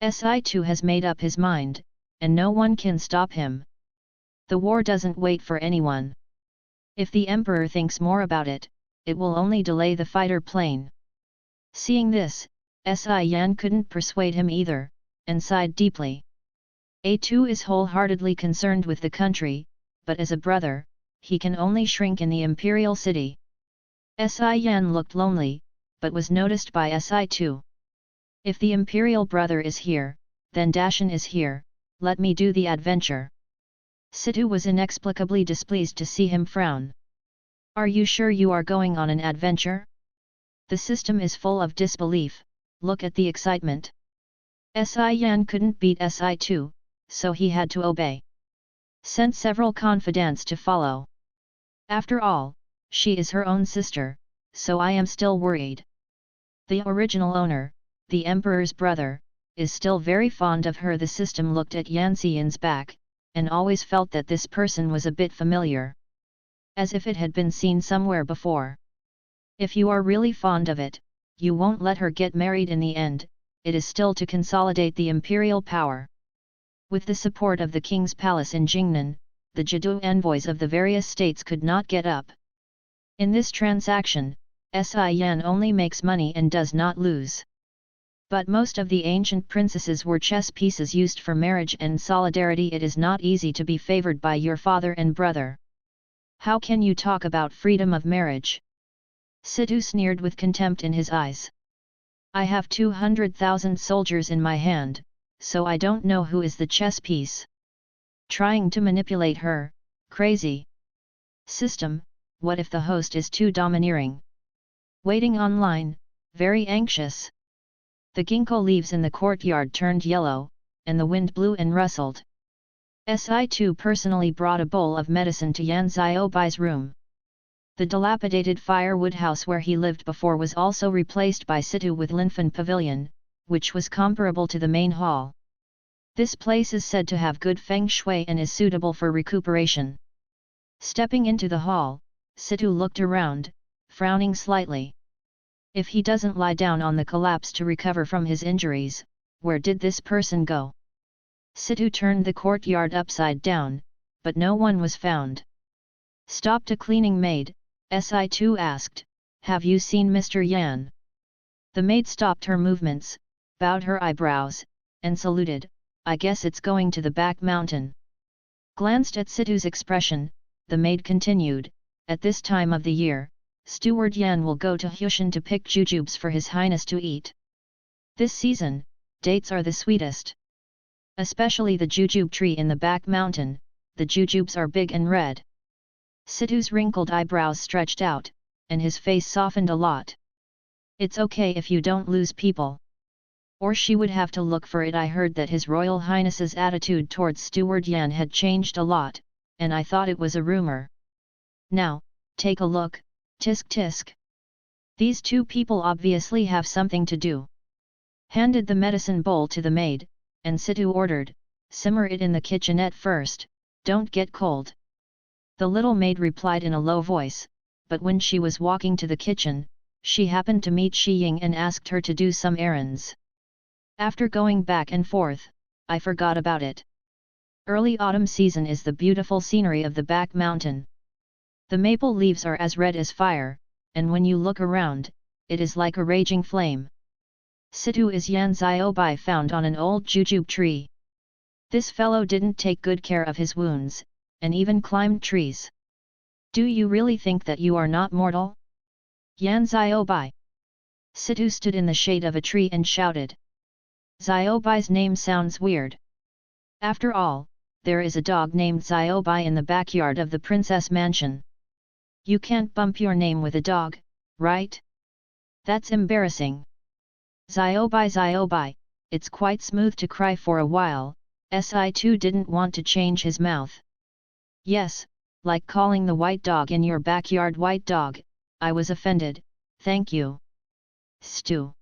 Si2 has made up his mind, and no one can stop him. The war doesn't wait for anyone. If the emperor thinks more about it, it will only delay the fighter plane. Seeing this, Yan couldn't persuade him either, and sighed deeply. A2 is wholeheartedly concerned with the country, but as a brother, he can only shrink in the imperial city. Yan looked lonely, but was noticed by Si2. If the imperial brother is here, then Dashan is here, let me do the adventure. Situ was inexplicably displeased to see him frown. Are you sure you are going on an adventure? The system is full of disbelief, look at the excitement. Yan couldn't beat Si2, so he had to obey. Sent several confidants to follow. After all, she is her own sister, so I am still worried. The original owner, the emperor's brother, is still very fond of her. The system looked at Yanxian's back, and always felt that this person was a bit familiar. As if it had been seen somewhere before. If you are really fond of it, you won't let her get married in the end, it is still to consolidate the imperial power. With the support of the king's palace in Jingnan, the Jadu envoys of the various states could not get up. In this transaction, Yan only makes money and does not lose. But most of the ancient princesses were chess pieces used for marriage and solidarity. It is not easy to be favored by your father and brother. How can you talk about freedom of marriage? Situ sneered with contempt in his eyes. I have 200,000 soldiers in my hand, so I don't know who is the chess piece. Trying to manipulate her, crazy. System, what if the host is too domineering? Waiting online, very anxious. The ginkgo leaves in the courtyard turned yellow, and the wind blew and rustled. Si2 personally brought a bowl of medicine to Yan Xiaobai's room. The dilapidated firewood house where he lived before was also replaced by Situ with Linfen Pavilion, which was comparable to the main hall. This place is said to have good feng shui and is suitable for recuperation. Stepping into the hall, Situ looked around, frowning slightly. If he doesn't lie down on the collapse to recover from his injuries, where did this person go? Situ turned the courtyard upside down, but no one was found. Stopped a cleaning maid, Si2 asked, have you seen Mr. Yan? The maid stopped her movements, bowed her eyebrows, and saluted, I guess it's going to the back mountain. Glanced at Situ's expression, the maid continued, at this time of the year, Steward Yan will go to Hushan to pick jujubes for His Highness to eat. This season, dates are the sweetest. Especially the jujube tree in the back mountain, the jujubes are big and red. Situ's wrinkled eyebrows stretched out, and his face softened a lot. It's okay if you don't lose people. Or she would have to look for it. I heard that His Royal Highness's attitude towards Steward Yan had changed a lot, and I thought it was a rumor. Now, take a look. Tisk tisk. These two people obviously have something to do. Handed the medicine bowl to the maid, and Situ ordered, simmer it in the kitchenette first, don't get cold. The little maid replied in a low voice, but when she was walking to the kitchen, she happened to meet Shi Ying and asked her to do some errands. After going back and forth, I forgot about it. Early autumn season is the beautiful scenery of the back mountain. The maple leaves are as red as fire, and when you look around, it is like a raging flame. Situ is Yan Xiaobai found on an old jujube tree. This fellow didn't take good care of his wounds, and even climbed trees. Do you really think that you are not mortal? Yan Xiaobai. Situ stood in the shade of a tree and shouted. Xiaobai's name sounds weird. After all, there is a dog named Xiaobai in the backyard of the princess mansion. You can't bump your name with a dog, right? That's embarrassing. Xiaobai, Xiaobai, it's quite smooth to cry for a while. Si2 didn't want to change his mouth. Yes, like calling the white dog in your backyard white dog, I was offended, thank you. Stu.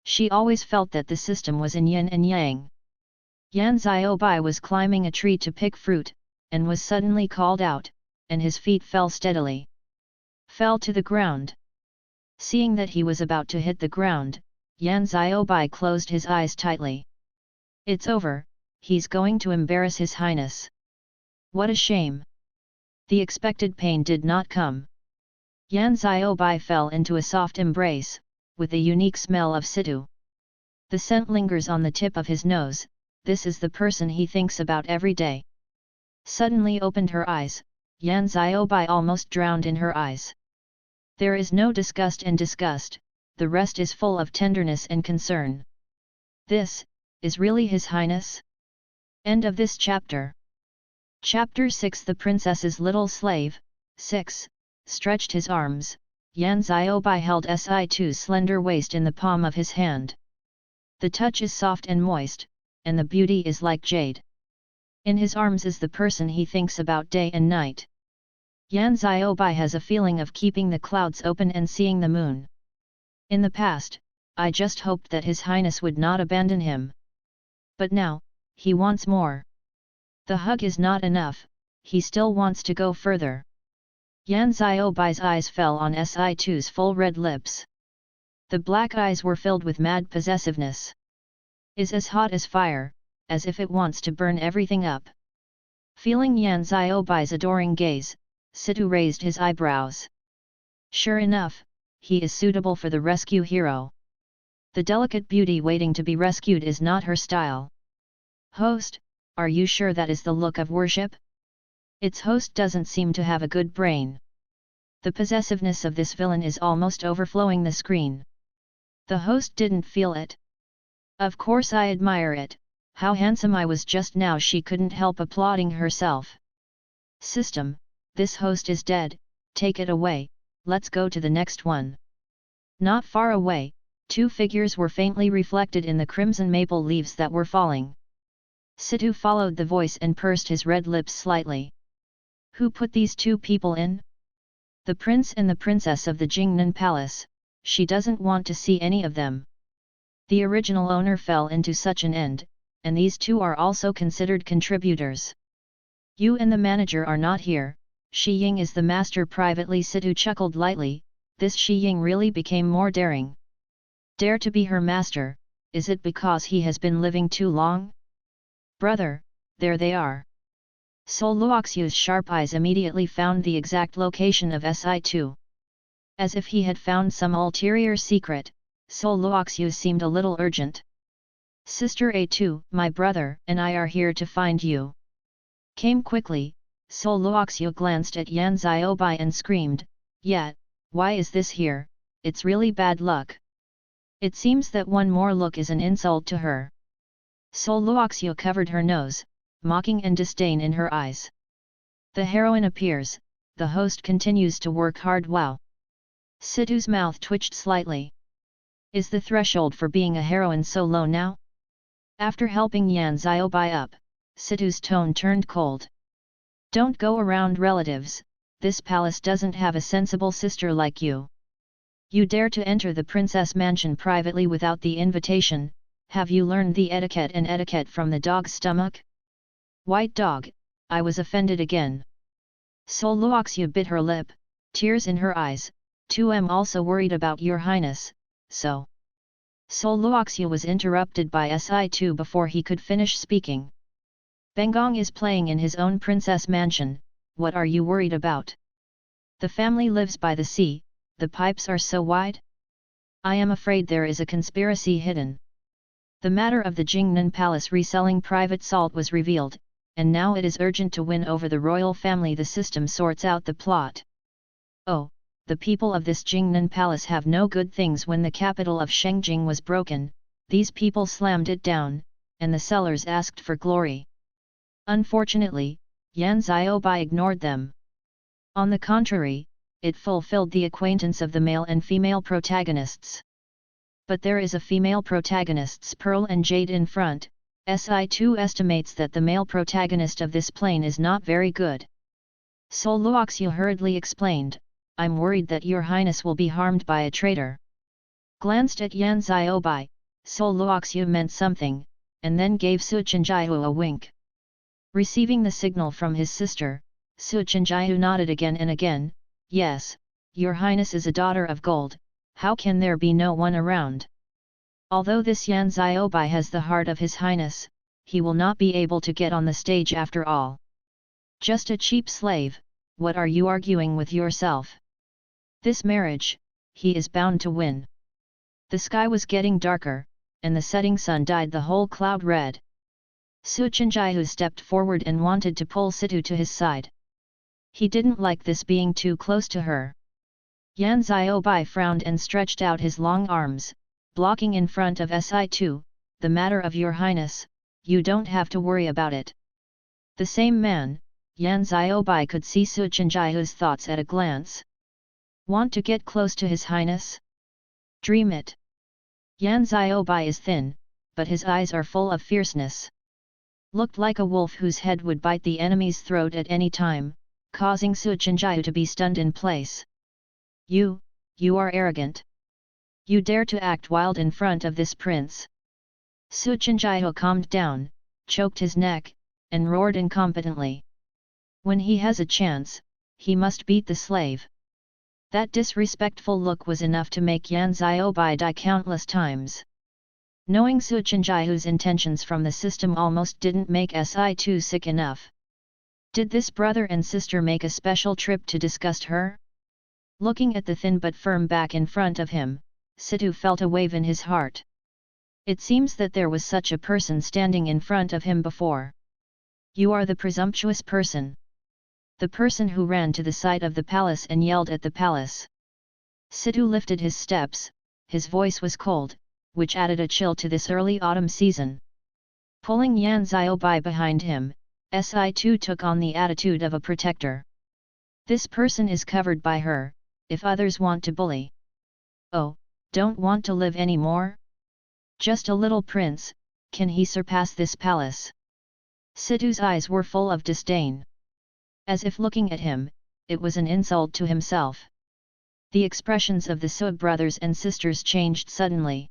She always felt that the system was in yin and yang. Yan Xiaobai was climbing a tree to pick fruit, and was suddenly called out, and his feet fell steadily. Fell to the ground. Seeing that he was about to hit the ground, Yan Xiaobai closed his eyes tightly. It's over, he's going to embarrass His Highness. What a shame! The expected pain did not come. Yan Xiaobai fell into a soft embrace, with the unique smell of situ. The scent lingers on the tip of his nose, this is the person he thinks about every day. Suddenly opened her eyes, Yan Xiaobai almost drowned in her eyes. There is no disgust and disgust, the rest is full of tenderness and concern. This, is really His Highness? End of this chapter. Chapter 6 The Princess's Little Slave, 6, stretched his arms, Yan Xiaobai held Si2's slender waist in the palm of his hand. The touch is soft and moist, and the beauty is like jade. In his arms is the person he thinks about day and night. Yan Xiaobai has a feeling of keeping the clouds open and seeing the moon. In the past, I just hoped that His Highness would not abandon him. But now, he wants more. The hug is not enough, he still wants to go further. Yan Xiaobai's eyes fell on Si2's full red lips. The black eyes were filled with mad possessiveness. Is as hot as fire, as if it wants to burn everything up. Feeling Yan Xiaobai's adoring gaze, Situ raised his eyebrows. Sure enough, he is suitable for the rescue hero. The delicate beauty waiting to be rescued is not her style. Host, are you sure that is the look of worship? Its host doesn't seem to have a good brain. The possessiveness of this villain is almost overflowing the screen. The host didn't feel it. Of course I admire it, how handsome I was just now. She couldn't help applauding herself. System, this host is dead, take it away, let's go to the next one. Not far away, two figures were faintly reflected in the crimson maple leaves that were falling. Situ followed the voice and pursed his red lips slightly. Who put these two people in? The prince and the princess of the Jingnan Palace, she doesn't want to see any of them. The original owner fell into such an end, and these two are also considered contributors. You and the manager are not here, Shi Ying is the master privately. Situ chuckled lightly, this Shi Ying really became more daring. Dare to be her master, is it because he has been living too long? Brother, there they are. Sol Luoxiu's sharp eyes immediately found the exact location of Si2. As if he had found some ulterior secret, Sol Luoxiu seemed a little urgent. Sister A2, my brother and I are here to find you. Came quickly, Sol Luoxiu glanced at Yan Xiaobai and screamed, Yat, why is this here, it's really bad luck. It seems that one more look is an insult to her. Sol Luoxiu covered her nose, mocking and disdain in her eyes. The heroine appears, the host continues to work hard. Wow! Situ's mouth twitched slightly. Is the threshold for being a heroine so low now? After helping Yan Xiaobai up, Situ's tone turned cold. Don't go around relatives, this palace doesn't have a sensible sister like you. You dare to enter the princess mansion privately without the invitation, have you learned the etiquette from the dog's stomach? White dog, I was offended again. Sol Luoxiu bit her lip, tears in her eyes, 2M also worried about your highness, so. Sol Luoxiu was interrupted by Si2 before he could finish speaking. Bengong is playing in his own princess mansion, what are you worried about? The family lives by the sea, the pipes are so wide? I am afraid there is a conspiracy hidden. The matter of the Jingnan Palace reselling private salt was revealed, and now it is urgent to win over the royal family. The system sorts out the plot. Oh, the people of this Jingnan Palace have no good things. When the capital of Shengjing was broken, these people slammed it down, and the sellers asked for glory. Unfortunately, Yan Xiaobai ignored them. On the contrary, it fulfilled the acquaintance of the male and female protagonists. But there is a female protagonist's pearl and jade in front. Si2 estimates that the male protagonist of this plane is not very good. Sol Luoxiu hurriedly explained, I'm worried that your highness will be harmed by a traitor. Glanced at Yan Xiaobai, Sol Luoxiu meant something, and then gave Su Chenjiu a wink. Receiving the signal from his sister, Su Chenjiu nodded again and again, yes, your highness is a daughter of gold, how can there be no one around? Although this Yan Xiaobai has the heart of his highness, he will not be able to get on the stage after all. Just a cheap slave, what are you arguing with yourself? This marriage, he is bound to win. The sky was getting darker, and the setting sun dyed the whole cloud red. Su Chenjiu stepped forward and wanted to pull Situ to his side. He didn't like this being too close to her. Yan Xiaobai frowned and stretched out his long arms, blocking in front of Si2, the matter of your highness, you don't have to worry about it. The same man, Yan Xiaobai could see Su Chenjiu's thoughts at a glance. Want to get close to his highness? Dream it. Yan Xiaobai is thin, but his eyes are full of fierceness. Looked like a wolf whose head would bite the enemy's throat at any time, causing Su Chenjiu to be stunned in place. You are arrogant. You dare to act wild in front of this prince. Su Chenjiu calmed down, choked his neck, and roared incompetently. When he has a chance, he must beat the slave. That disrespectful look was enough to make Yan Xiaobai die countless times. Knowing Su Chenjiu's intentions from the system almost didn't make Si2 sick enough. Did this brother and sister make a special trip to disgust her? Looking at the thin but firm back in front of him, Situ felt a wave in his heart. It seems that there was such a person standing in front of him before. You are the presumptuous person. The person who ran to the side of the palace and yelled at the palace. Situ lifted his steps, his voice was cold, which added a chill to this early autumn season. Pulling Yan Xiaobai behind him, Si2 took on the attitude of a protector. This person is covered by her, if others want to bully. Oh, don't want to live anymore? Just a little prince, can he surpass this palace? Situ's eyes were full of disdain. As if looking at him, it was an insult to himself. The expressions of the Su brothers and sisters changed suddenly.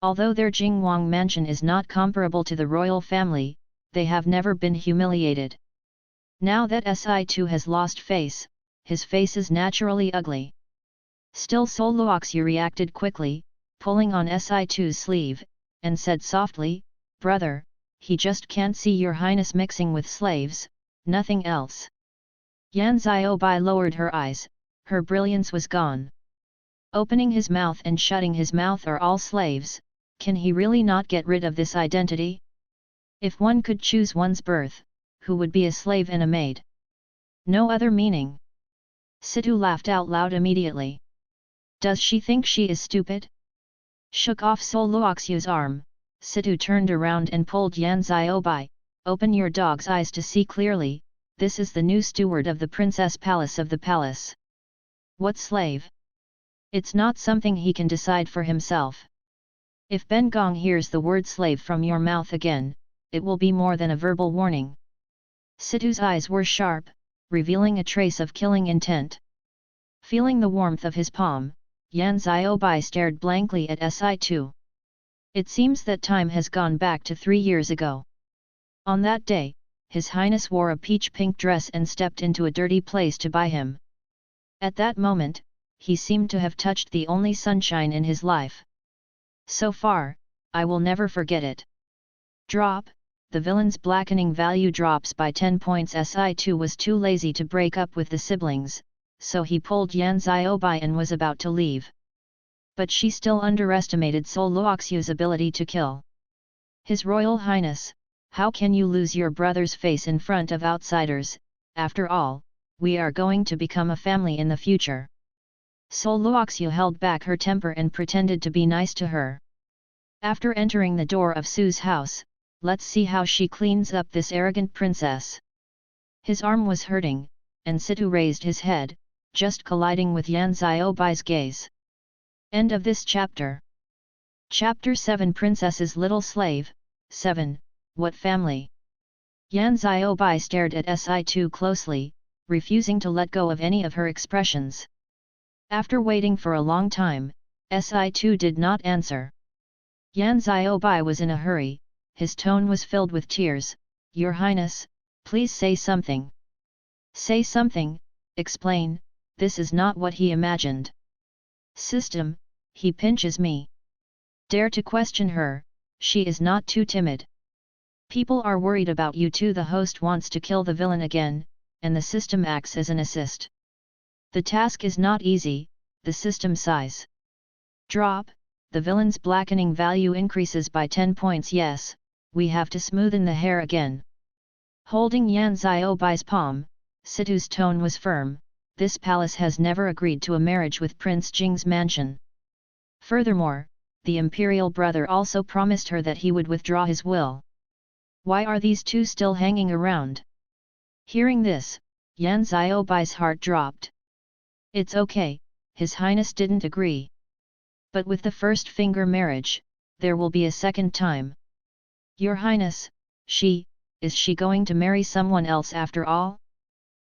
Although their Jingwang mansion is not comparable to the royal family, they have never been humiliated. Now that Si2 has lost face, his face is naturally ugly. Still Sol Luoxiu reacted quickly, pulling on Si2's sleeve, and said softly, brother, he just can't see your highness mixing with slaves, nothing else. Yan Xiaobai lowered her eyes, her brilliance was gone. Opening his mouth and shutting his mouth are all slaves, can he really not get rid of this identity? If one could choose one's birth, who would be a slave and a maid? No other meaning. Situ laughed out loud immediately. Does she think she is stupid? Shook off Sol Luoxiu's arm, Situ turned around and pulled Yan Xiaobai, open your dog's eyes to see clearly, this is the new steward of the princess palace of the palace. What slave? It's not something he can decide for himself. If Ben Gong hears the word slave from your mouth again, it will be more than a verbal warning. Situ's eyes were sharp, revealing a trace of killing intent. Feeling the warmth of his palm, Yan Xiaobai stared blankly at Si2. It seems that time has gone back to 3 years ago. On that day, His Highness wore a peach-pink dress and stepped into a dirty place to buy him. At that moment, he seemed to have touched the only sunshine in his life. So far, I will never forget it. Drop, the villain's blackening value drops by 10 points. Si2 was too lazy to break up with the siblings, so he pulled Yan Xiaobai and was about to leave. But she still underestimated Sol Luoxiu's ability to kill. His Royal Highness, how can you lose your brother's face in front of outsiders? After all, we are going to become a family in the future. Sol Luoxiu held back her temper and pretended to be nice to her. After entering the door of Su's house, let's see how she cleans up this arrogant princess. His arm was hurting, and Situ raised his head, just colliding with Yan Xiaobai's gaze. End of this chapter. Chapter 7 Princess's Little Slave, 7, What Family? Yan Xiaobai stared at Si2 closely, refusing to let go of any of her expressions. After waiting for a long time, Si2 did not answer. Yan Xiaobai was in a hurry, his tone was filled with tears. Your Highness, please say something. Say something, explain, this is not what he imagined. System, he pinches me. Dare to question her, she is not too timid. People are worried about you too. The host wants to kill the villain again, and the system acts as an assist. The task is not easy, the system sighs. Drop, the villain's blackening value increases by 10 points. Yes, we have to smoothen the hair again. Holding Yan Xiaobai's palm, Situ's tone was firm. This palace has never agreed to a marriage with Prince Jing's mansion. Furthermore, the imperial brother also promised her that he would withdraw his will. Why are these two still hanging around? Hearing this, Yan Xiaobai's heart dropped. It's okay, His Highness didn't agree. But with the first finger marriage, there will be a second time. Your Highness, is she going to marry someone else after all?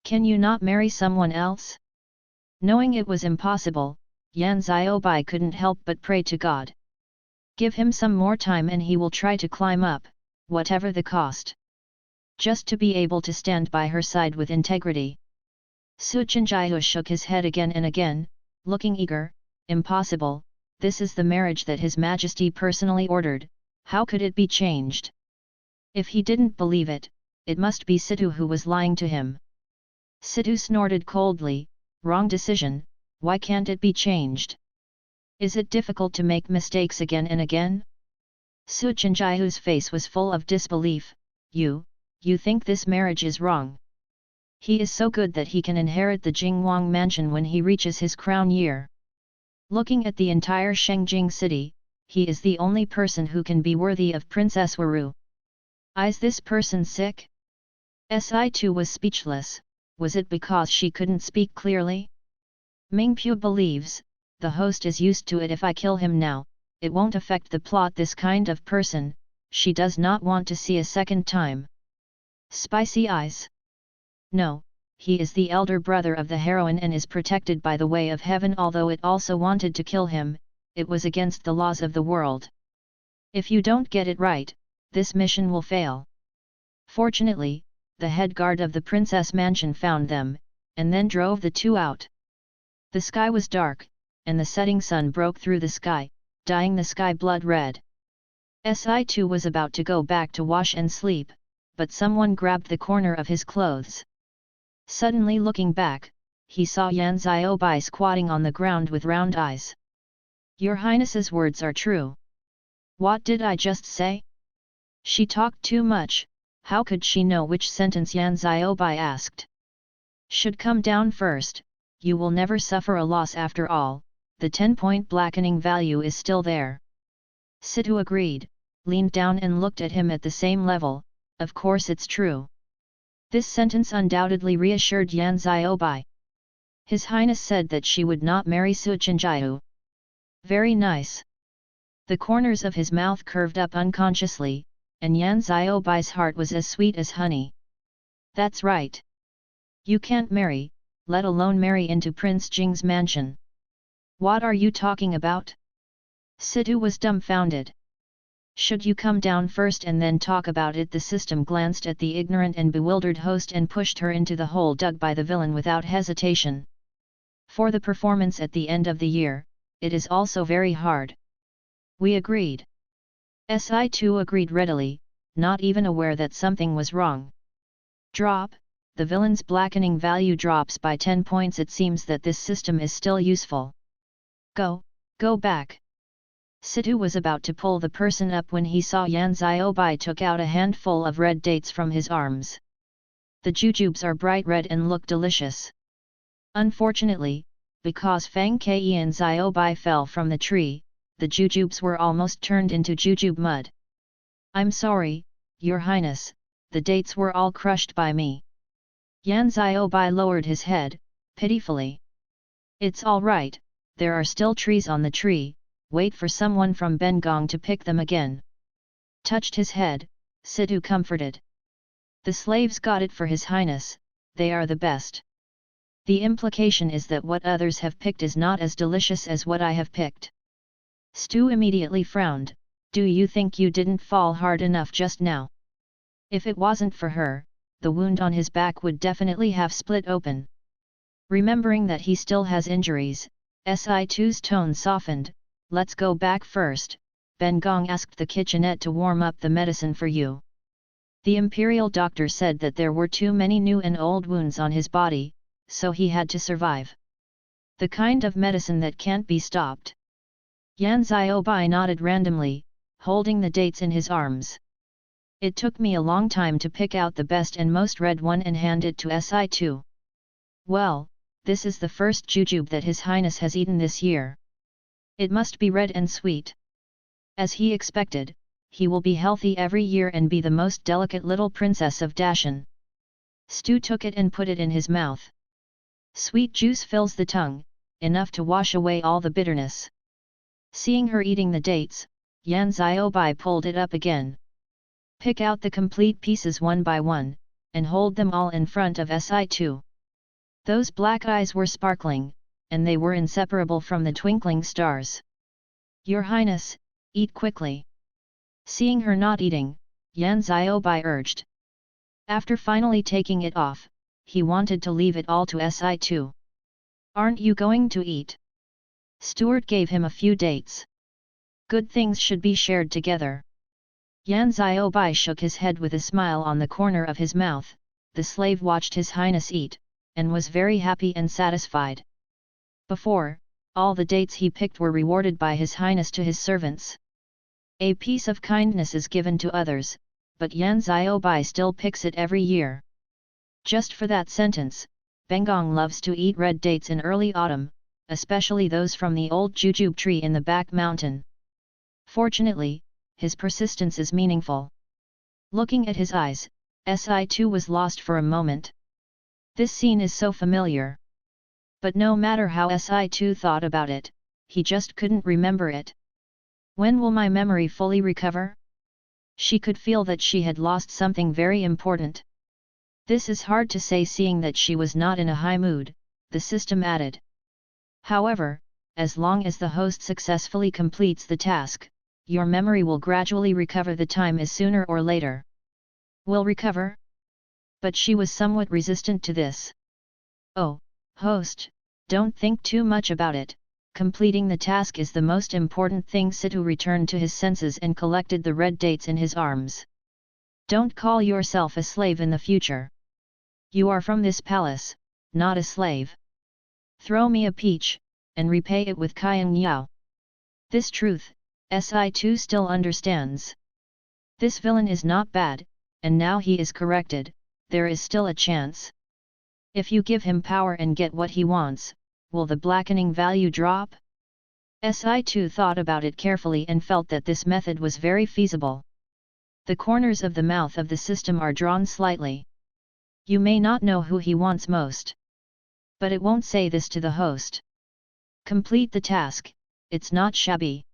Can you not marry someone else? Knowing it was impossible, Yan Xiaobai couldn't help but pray to God. Give him some more time and he will try to climb up, whatever the cost. Just to be able to stand by her side with integrity. Su Chenjiao shook his head again and again, looking eager. Impossible, this is the marriage that His Majesty personally ordered, how could it be changed? If he didn't believe it, it must be Situ who was lying to him. Situ snorted coldly, wrong decision, why can't it be changed? Is it difficult to make mistakes again and again? Su Chenjiao's face was full of disbelief. You think this marriage is wrong? He is so good that he can inherit the Jingwang mansion when he reaches his crown year. Looking at the entire Shengjing city, he is the only person who can be worthy of Princess Waru. Is this person sick? Si2 was speechless. Was it because she couldn't speak clearly? Mingpu believes, the host is used to it. If I kill him now, it won't affect the plot. This kind of person, she does not want to see a second time. Spicy eyes. No, he is the elder brother of the heroine and is protected by the way of heaven. Although it also wanted to kill him, it was against the laws of the world. If you don't get it right, this mission will fail. Fortunately, the head guard of the princess mansion found them, and then drove the two out. The sky was dark, and the setting sun broke through the sky, dyeing the sky blood red. Si2 was about to go back to wash and sleep, but someone grabbed the corner of his clothes. Suddenly looking back, he saw Yan Xiaobai squatting on the ground with round eyes. Your Highness's words are true. What did I just say? She talked too much. How could she know which sentence Yan Xiaobai asked? Should come down first, you will never suffer a loss after all, the 10-point blackening value is still there. Situ agreed, leaned down and looked at him at the same level. Of course it's true. This sentence undoubtedly reassured Yan Xiaobai. His Highness said that she would not marry Su Chenjiao. Very nice. The corners of his mouth curved up unconsciously, and Yan Xiaobai's heart was as sweet as honey. That's right. You can't marry, let alone marry into Prince Jing's mansion. What are you talking about? Situ was dumbfounded. Should you come down first and then talk about it? The system glanced at the ignorant and bewildered host and pushed her into the hole dug by the villain without hesitation. For the performance at the end of the year, it is also very hard. We agreed. Si2 agreed readily, not even aware that something was wrong. Drop, the villain's blackening value drops by 10 points. It seems that this system is still useful. Go back. Situ was about to pull the person up when he saw Yan Xiaobai took out a handful of red dates from his arms. The jujubes are bright red and look delicious. Unfortunately, because Fang Ke and Xiaobai fell from the tree, the jujubes were almost turned into jujube mud. "I'm sorry, Your Highness, the dates were all crushed by me." Yan Ziobai lowered his head, pitifully. "It's all right, there are still trees on the tree, wait for someone from Bengong to pick them again." Touched his head, Situ comforted. "The slaves got it for His Highness, they are the best. The implication is that what others have picked is not as delicious as what I have picked." Stu immediately frowned. "Do you think you didn't fall hard enough just now? If it wasn't for her, the wound on his back would definitely have split open." Remembering that he still has injuries, Si2's tone softened. "Let's go back first. Bengong asked the kitchenette to warm up the medicine for you. The imperial doctor said that there were too many new and old wounds on his body, so he had to survive. The kind of medicine that can't be stopped." Yan Ziobai nodded randomly, holding the dates in his arms. "It took me a long time to pick out the best and most red one and hand it to Si2. Well, this is the first jujube that His Highness has eaten this year. It must be red and sweet. As he expected, he will be healthy every year and be the most delicate little princess of Dashan." Stu took it and put it in his mouth. Sweet juice fills the tongue, enough to wash away all the bitterness. Seeing her eating the dates, Yan Ziobai pulled it up again. "Pick out the complete pieces one by one, and hold them all in front of Si2. Those black eyes were sparkling, and they were inseparable from the twinkling stars. "Your Highness, eat quickly." Seeing her not eating, Yan Ziobai urged. After finally taking it off, he wanted to leave it all to Si2. "Aren't you going to eat?" Steward gave him a few dates. "Good things should be shared together." Yan Ziobai shook his head with a smile on the corner of his mouth. The slave watched His Highness eat, and was very happy and satisfied. Before, all the dates he picked were rewarded by His Highness to his servants. A piece of kindness is given to others, but Yan Ziobai still picks it every year. Just for that sentence, Bengong loves to eat red dates in early autumn, especially those from the old jujube tree in the back mountain. Fortunately, his persistence is meaningful. Looking at his eyes, Si2 was lost for a moment. This scene is so familiar. But no matter how Si2 thought about it, he just couldn't remember it. "When will my memory fully recover?" She could feel that she had lost something very important. "This is hard to say seeing that she was not in a high mood," the system added. "However, as long as the host successfully completes the task, your memory will gradually recover. The time is sooner or later." "Will recover?" But she was somewhat resistant to this. "Oh, host, don't think too much about it. Completing the task is the most important thing." Situ returned to his senses and collected the red dates in his arms. "Don't call yourself a slave in the future. You are from this palace, not a slave. Throw me a peach, and repay it with Kayang Yao." This truth, Si2 still understands. This villain is not bad, and now he is corrected, there is still a chance. If you give him power and get what he wants, will the blackening value drop? Si2 thought about it carefully and felt that this method was very feasible. The corners of the mouth of the system are drawn slightly. You may not know who he wants most. But it won't say this to the host. Complete the task, it's not shabby.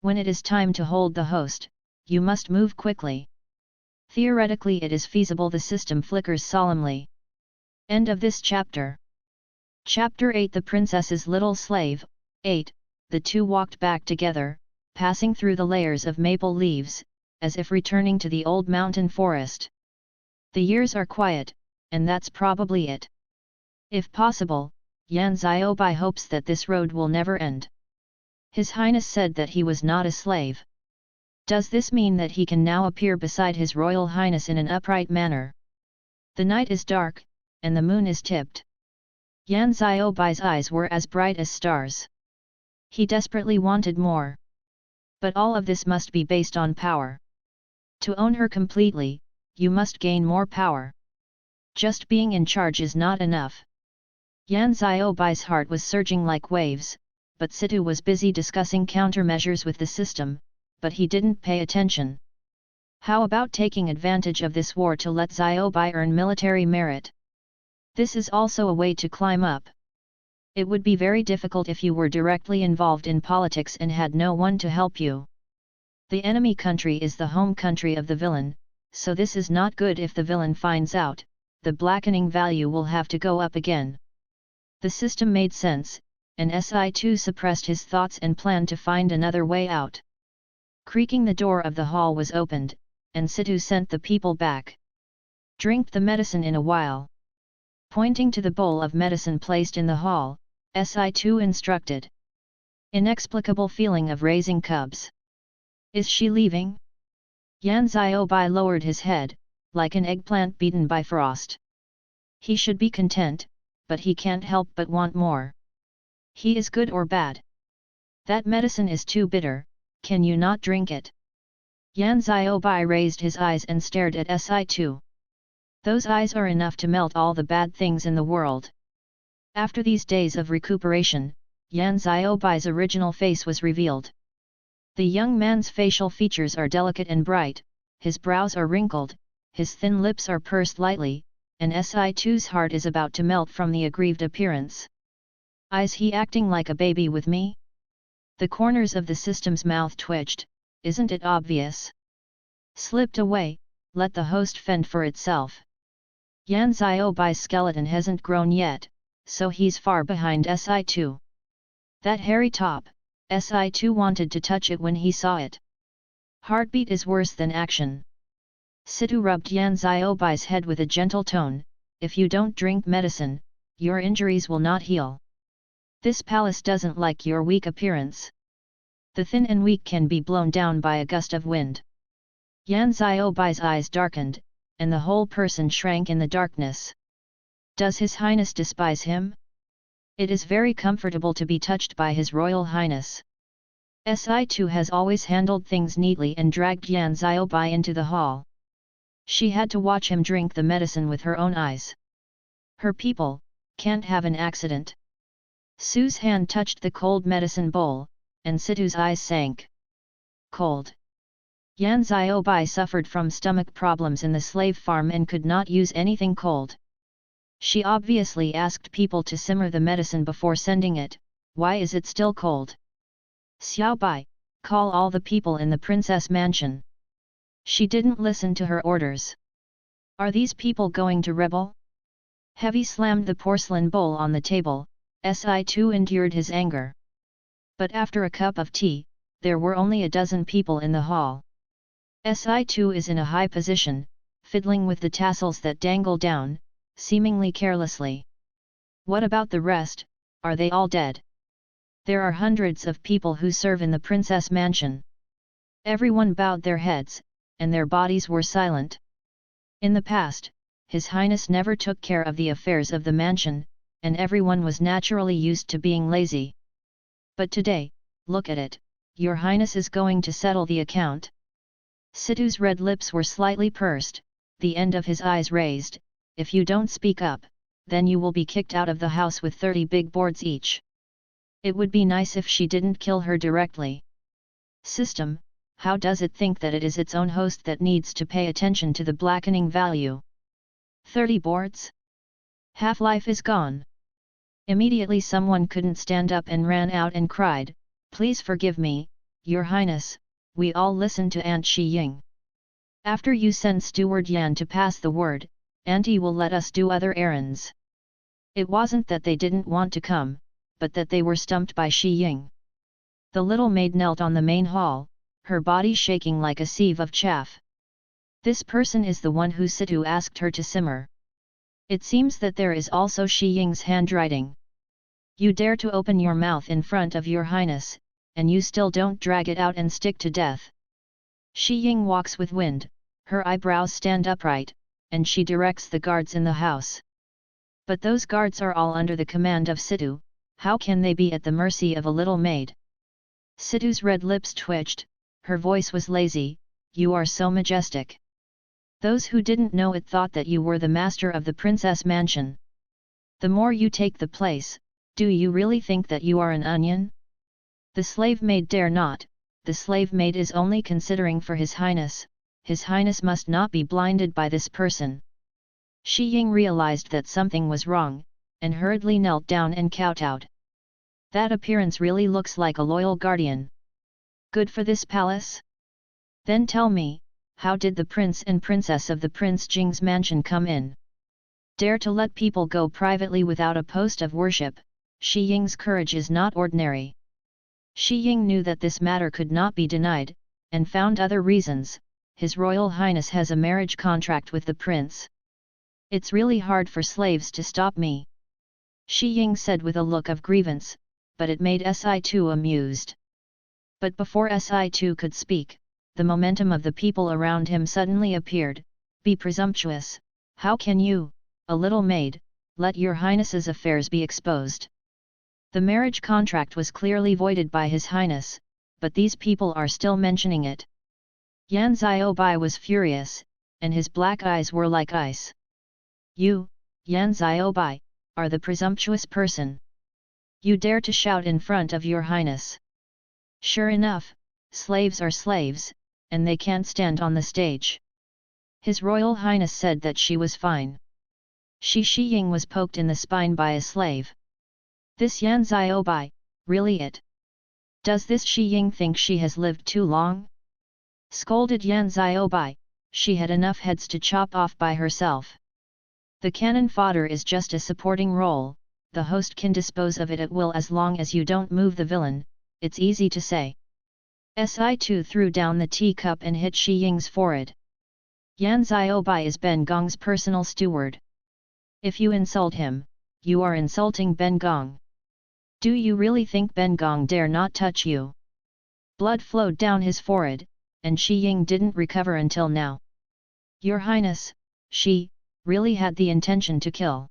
When it is time to hold the host, you must move quickly. Theoretically it is feasible. The system flickers solemnly. End of this chapter. Chapter 8 The Princess's Little Slave. 8. The two walked back together, passing through the layers of maple leaves, as if returning to the old mountain forest. The years are quiet, and that's probably it. If possible, Yan Ziobai hopes that this road will never end. His Highness said that he was not a slave. Does this mean that he can now appear beside His Royal Highness in an upright manner? The night is dark, and the moon is tipped. Yan Ziobai's eyes were as bright as stars. He desperately wanted more. But all of this must be based on power. To own her completely, you must gain more power. Just being in charge is not enough. Yan Ziobai's heart was surging like waves, but Situ was busy discussing countermeasures with the system, but he didn't pay attention. How about taking advantage of this war to let Xiaobai earn military merit? This is also a way to climb up. It would be very difficult if you were directly involved in politics and had no one to help you. The enemy country is the home country of the villain, so this is not good. If the villain finds out, the blackening value will have to go up again. The system made sense, and Si2 suppressed his thoughts and planned to find another way out. Creaking, the door of the hall was opened, and Situ sent the people back. Drink the medicine in a while. Pointing to the bowl of medicine placed in the hall, Si2 instructed. Inexplicable feeling of raising cubs. Is she leaving? Yan Xiaobai lowered his head, like an eggplant beaten by frost. He should be content, but he can't help but want more. He is good or bad? That medicine is too bitter, can you not drink it? Yan Xiaobai raised his eyes and stared at Si2. Those eyes are enough to melt all the bad things in the world. After these days of recuperation, Yan Xiaobai's original face was revealed. The young man's facial features are delicate and bright, his brows are wrinkled, his thin lips are pursed lightly, and Si2's heart is about to melt from the aggrieved appearance. Is he acting like a baby with me? The corners of the system's mouth twitched, isn't it obvious? Slipped away, let the host fend for itself. Yan Xiaobai's skeleton hasn't grown yet, so he's far behind Si2. That hairy top, Si2 wanted to touch it when he saw it. Heartbeat is worse than action. Situ rubbed Yan Xiaobai's head with a gentle tone, if you don't drink medicine, your injuries will not heal. This palace doesn't like your weak appearance. The thin and weak can be blown down by a gust of wind. Yan Xiaobai's eyes darkened, and the whole person shrank in the darkness. Does His Highness despise him? It is very comfortable to be touched by His Royal Highness. Si2 has always handled things neatly and dragged Yan Xiaobai into the hall. She had to watch him drink the medicine with her own eyes. Her people can't have an accident. Su's hand touched the cold medicine bowl, and Situ's eyes sank. Cold. Yan Xiaobai suffered from stomach problems in the slave farm and could not use anything cold. She obviously asked people to simmer the medicine before sending it. Why is it still cold? Xiaobai, call all the people in the princess mansion. She didn't listen to her orders. Are these people going to rebel? Heavy slammed the porcelain bowl on the table. Si2 endured his anger. But after a cup of tea, there were only a dozen people in the hall. Si2 is in a high position, fiddling with the tassels that dangle down, seemingly carelessly. What about the rest, are they all dead? There are hundreds of people who serve in the princess mansion. Everyone bowed their heads, and their bodies were silent. In the past, His Highness never took care of the affairs of the mansion, and everyone was naturally used to being lazy. But today, look at it, Your Highness is going to settle the account. Situ's red lips were slightly pursed, the end of his eyes raised. If you don't speak up, then you will be kicked out of the house with 30 big boards each. It would be nice if she didn't kill her directly. System, how does it think that it is its own host that needs to pay attention to the blackening value? 30 boards? Half-life is gone. Immediately someone couldn't stand up and ran out and cried, please forgive me, Your Highness, we all listened to Aunt Shi Ying. After you send Steward Yan to pass the word, Auntie will let us do other errands. It wasn't that they didn't want to come, but that they were stumped by Shi Ying. The little maid knelt on the main hall, her body shaking like a sieve of chaff. This person is the one who Situ asked her to simmer. It seems that there is also Shi Ying's handwriting. You dare to open your mouth in front of Your Highness, and you still don't drag it out and stick to death. Shi Ying walks with wind, her eyebrows stand upright, and she directs the guards in the house. But those guards are all under the command of Situ, how can they be at the mercy of a little maid? Situ's red lips twitched, her voice was lazy, you are so majestic. Those who didn't know it thought that you were the master of the princess mansion. The more you take the place, do you really think that you are an onion? The slave maid dare not, the slave maid is only considering for His Highness must not be blinded by this person. Shi Ying realized that something was wrong, and hurriedly knelt down and kowtowed. That appearance really looks like a loyal guardian. Good for this palace? Then tell me, how did the prince and princess of the Prince Jing's mansion come in? Dare to let people go privately without a post of worship, Shi Ying's courage is not ordinary. Shi Ying knew that this matter could not be denied, and found other reasons. His Royal Highness has a marriage contract with the prince. It's really hard for slaves to stop me. Shi Ying said with a look of grievance, but it made Si2 amused. But before Si2 could speak, the momentum of the people around him suddenly appeared. Be presumptuous, how can you, a little maid, let your highness's affairs be exposed? The marriage contract was clearly voided by His Highness, but these people are still mentioning it. Yan Xiaobai was furious, and his black eyes were like ice. You, Yan Xiaobai, are the presumptuous person. You dare to shout in front of your highness. Sure enough, slaves are slaves, and they can't stand on the stage. His Royal Highness said that she was fine. Shi Ying was poked in the spine by a slave. This Yan Xiaobai, really it? Does this Shi Ying think she has lived too long? Scolded Yan Xiaobai, she had enough heads to chop off by herself. The cannon fodder is just a supporting role, the host can dispose of it at will as long as you don't move the villain, it's easy to say. Si2 threw down the teacup and hit Shi Ying's forehead. Yan Xiaobai is Ben Gong's personal steward. If you insult him, you are insulting Ben Gong. Do you really think Ben Gong dare not touch you? Blood flowed down his forehead, and Shi Ying didn't recover until now. Your Highness, she really had the intention to kill.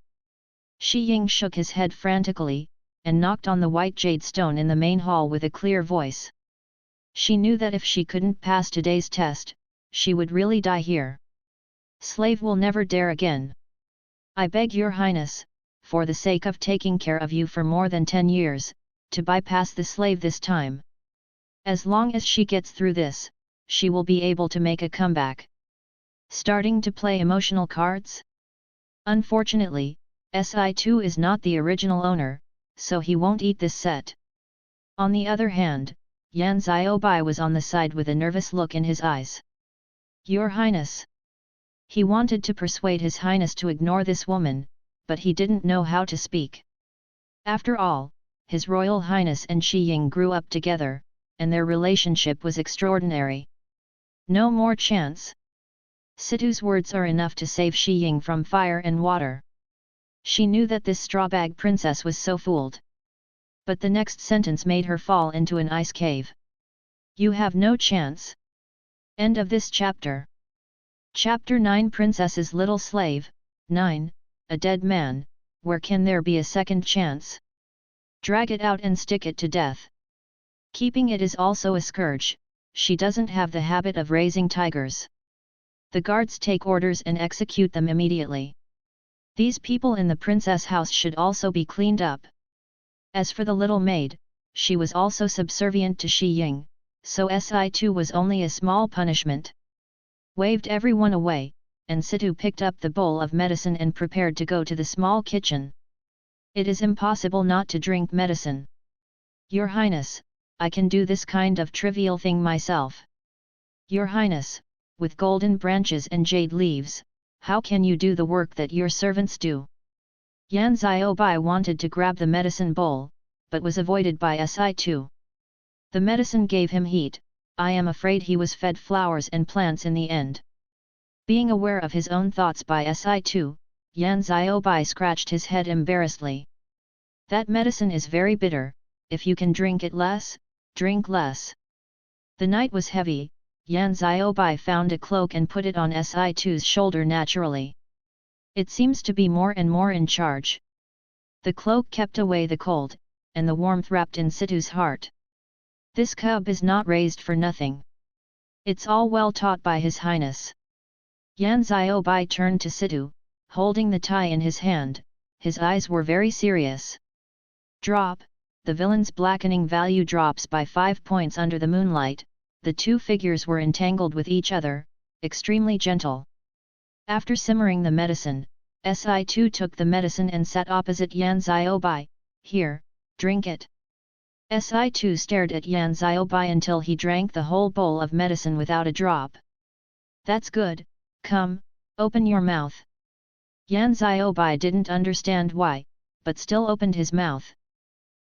Shi Ying shook his head frantically, and knocked on the white jade stone in the main hall with a clear voice. She knew that if she couldn't pass today's test, she would really die here. Slave will never dare again. I beg your Highness, for the sake of taking care of you for more than 10 years, to bypass the slave this time. As long as she gets through this, she will be able to make a comeback. Starting to play emotional cards? Unfortunately, Si2 is not the original owner, so he won't eat this set. On the other hand, Yan Xiaobai was on the side with a nervous look in his eyes. Your Highness. He wanted to persuade His Highness to ignore this woman, but he didn't know how to speak. After all, His Royal Highness and Shi Ying grew up together, and their relationship was extraordinary. No more chance. Situ's words are enough to save Shi Ying from fire and water. She knew that this strawbag princess was so fooled. But the next sentence made her fall into an ice cave. You have no chance. End of this chapter. Chapter 9 Princess's Little Slave. 9. A dead man, where can there be a second chance? Drag it out and stick it to death. Keeping it is also a scourge, she doesn't have the habit of raising tigers. The guards take orders and execute them immediately. These people in the princess house should also be cleaned up. As for the little maid, she was also subservient to Shi Ying, so Si2 was only a small punishment. Waved everyone away, and Situ picked up the bowl of medicine and prepared to go to the small kitchen. It is impossible not to drink medicine. Your Highness, I can do this kind of trivial thing myself. Your Highness, with golden branches and jade leaves, how can you do the work that your servants do? Yan Xiaobai wanted to grab the medicine bowl, but was avoided by Si2. The medicine gave him heat, I am afraid he was fed flowers and plants in the end. Being aware of his own thoughts by Si2, Yan Xiaobai scratched his head embarrassedly. That medicine is very bitter, if you can drink it less, drink less. The night was heavy, Yan Xiaobai found a cloak and put it on Si2's shoulder naturally. It seems to be more and more in charge. The cloak kept away the cold, and the warmth wrapped in Situ's heart. This cub is not raised for nothing. It's all well taught by His Highness. Yan Xiaobai turned to Situ, holding the tie in his hand, his eyes were very serious. Drop, the villain's blackening value drops by 5 points under the moonlight. The two figures were entangled with each other, extremely gentle. After simmering the medicine, Si2 took the medicine and sat opposite Yan Xiaobai. Here, drink it. Si2 stared at Yan Xiaobai until he drank the whole bowl of medicine without a drop. That's good, come, open your mouth. Yan Xiaobai didn't understand why, but still opened his mouth.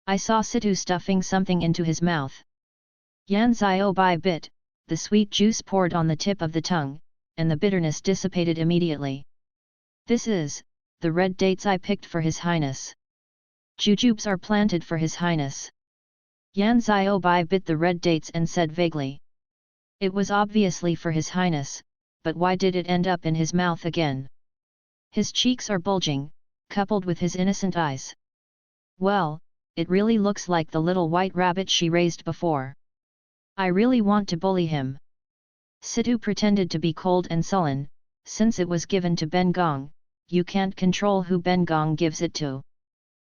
I saw Situ stuffing something into his mouth. Yan Xiaobai bit, the sweet juice poured on the tip of the tongue, and the bitterness dissipated immediately. This is, the red dates I picked for His Highness. Jujubes are planted for His Highness. Yan Xiaobai bit the red dates and said vaguely. It was obviously for His Highness, but why did it end up in his mouth again? His cheeks are bulging, coupled with his innocent eyes. Well, it really looks like the little white rabbit she raised before. I really want to bully him. Situ pretended to be cold and sullen, since it was given to Ben Gong, you can't control who Ben Gong gives it to.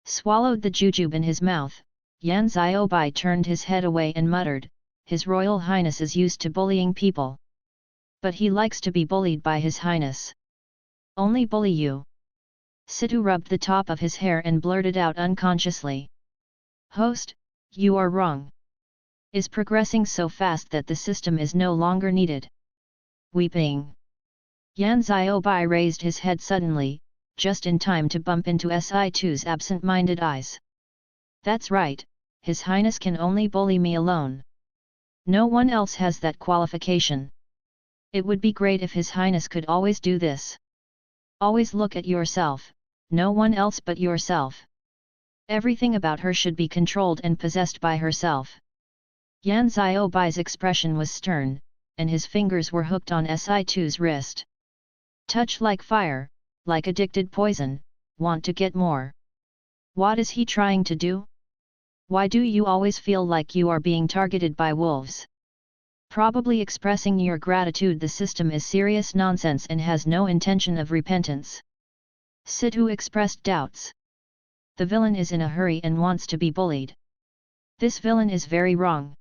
Swallowed the jujube in his mouth, Yan Xiaobai turned his head away and muttered, His Royal Highness is used to bullying people. But he likes to be bullied by His Highness. Only bully you. Situ rubbed the top of his hair and blurted out unconsciously. Host, you are wrong. Is progressing so fast that the system is no longer needed. Weeping. Yan Xiaobai raised his head suddenly, just in time to bump into Si2's absent-minded eyes. That's right, His Highness can only bully me alone. No one else has that qualification. It would be great if His Highness could always do this. Always look at yourself, no one else but yourself. Everything about her should be controlled and possessed by herself. Yan Xiaobai's expression was stern, and his fingers were hooked on Si2's wrist. Touch like fire, like addicted poison, want to get more. What is he trying to do? Why do you always feel like you are being targeted by wolves? Probably expressing your gratitude. The system is serious nonsense and has no intention of repentance. Situ expressed doubts. The villain is in a hurry and wants to be bullied. This villain is very wrong.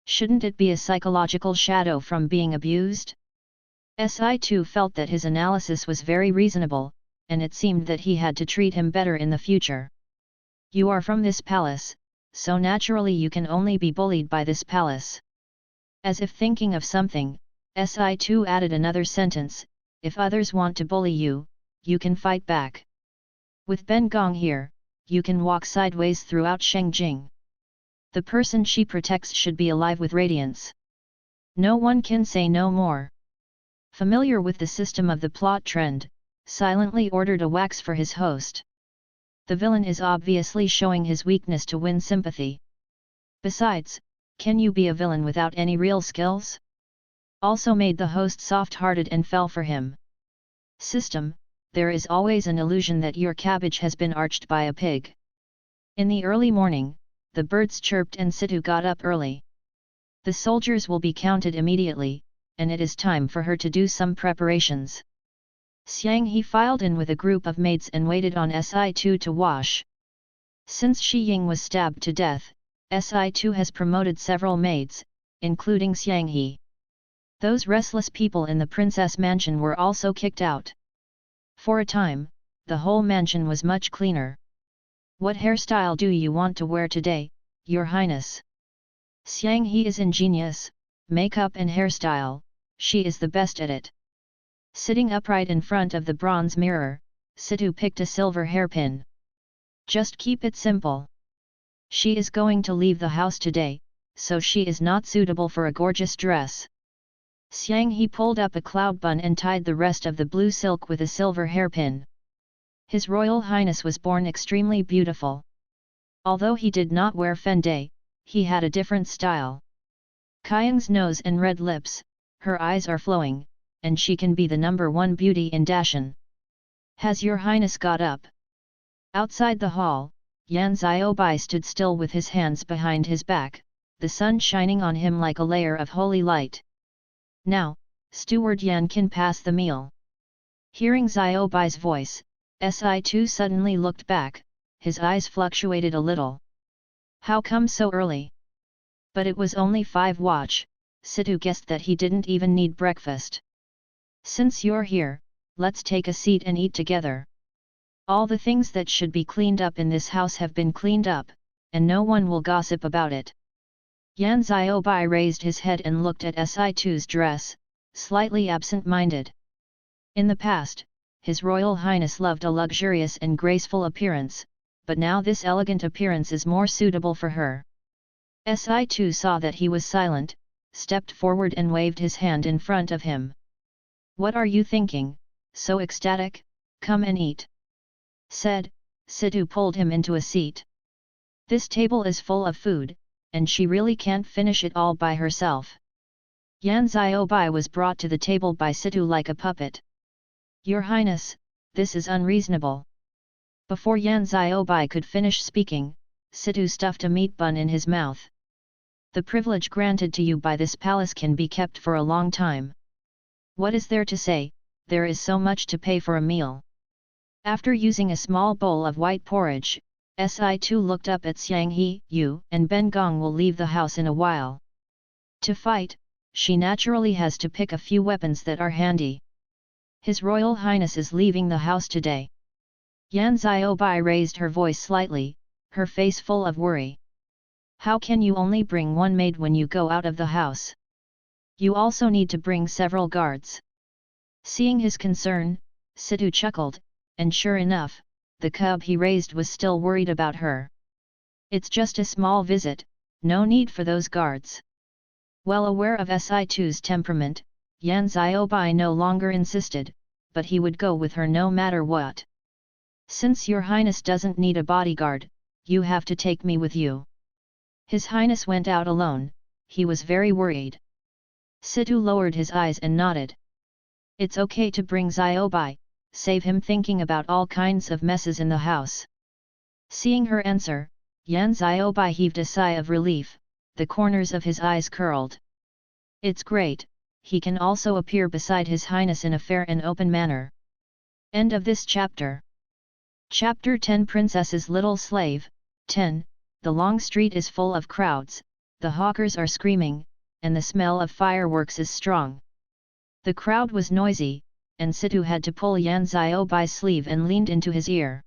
Shouldn't it be a psychological shadow from being abused? Si2 felt that his analysis was very reasonable, and it seemed that he had to treat him better in the future. You are from this palace, so naturally you can only be bullied by this palace. As if thinking of something, Si2 added another sentence, if others want to bully you, you can fight back. With Ben Gong here, you can walk sideways throughout Shengjing. The person she protects should be alive with radiance. No one can say no more. Familiar with the system of the plot trend, silently ordered a wax for his host. The villain is obviously showing his weakness to win sympathy. Besides, can you be a villain without any real skills? Also made the host soft-hearted and fell for him. System, there is always an illusion that your cabbage has been arched by a pig. In the early morning, the birds chirped and Situ got up early. The soldiers will be counted immediately, and it is time for her to do some preparations. Xiang He filed in with a group of maids and waited on Si2 to wash. Since Shi Ying was stabbed to death, Si2 has promoted several maids, including Xiang He. Those restless people in the princess mansion were also kicked out. For a time, the whole mansion was much cleaner. What hairstyle do you want to wear today, Your Highness? Xiang He is ingenious, makeup and hairstyle, she is the best at it. Sitting upright in front of the bronze mirror, Situ picked a silver hairpin. Just keep it simple. She is going to leave the house today, so she is not suitable for a gorgeous dress. Xiang He pulled up a cloud bun and tied the rest of the blue silk with a silver hairpin. His Royal Highness was born extremely beautiful. Although he did not wear fende, he had a different style. Kayang's nose and red lips, her eyes are flowing, and she can be the #1 beauty in Dashan. Has Your Highness got up? Outside the hall, Yan Xiaobai stood still with his hands behind his back, the sun shining on him like a layer of holy light. Now, Steward Yan can pass the meal. Hearing Xiaobai's voice, Si2 suddenly looked back, his eyes fluctuated a little. How come so early? But it was only 5 watch, Situ guessed that he didn't even need breakfast. Since you're here, let's take a seat and eat together. All the things that should be cleaned up in this house have been cleaned up, and no one will gossip about it. Yan Xiaobai raised his head and looked at Si2's dress, slightly absent-minded. In the past, His Royal Highness loved a luxurious and graceful appearance, but now this elegant appearance is more suitable for her. Si2 saw that he was silent, stepped forward and waved his hand in front of him. What are you thinking, so ecstatic? Come and eat. Said, Situ pulled him into a seat. This table is full of food, and she really can't finish it all by herself. Yan Xiaobai was brought to the table by Situ like a puppet. Your Highness, this is unreasonable. Before Yan Xiaobai could finish speaking, Situ stuffed a meat bun in his mouth. The privilege granted to you by this palace can be kept for a long time. What is there to say? There is so much to pay for a meal. After using a small bowl of white porridge, Si2 looked up at Xiang He, Yu and Ben Gong will leave the house in a while. To fight, she naturally has to pick a few weapons that are handy. His Royal Highness is leaving the house today. Yan Xiaobai raised her voice slightly, her face full of worry. How can you only bring one maid when you go out of the house? You also need to bring several guards. Seeing his concern, Situ chuckled, and sure enough, the cub he raised was still worried about her. It's just a small visit, no need for those guards. Well aware of Si2's temperament, Yan Xiaobai no longer insisted, but he would go with her no matter what. Since your Highness doesn't need a bodyguard, you have to take me with you. His Highness went out alone, he was very worried. Situ lowered his eyes and nodded. It's okay to bring Xiaobai, save him thinking about all kinds of messes in the house. Seeing her answer, Yan Xiaobai heaved a sigh of relief, the corners of his eyes curled. It's great, he can also appear beside His Highness in a fair and open manner. End of this chapter. Chapter 10 Princess's Little Slave. 10. The long street is full of crowds, the hawkers are screaming, and the smell of fireworks is strong. The crowd was noisy, and Situ had to pull Yan Xiaobai's sleeve and leaned into his ear.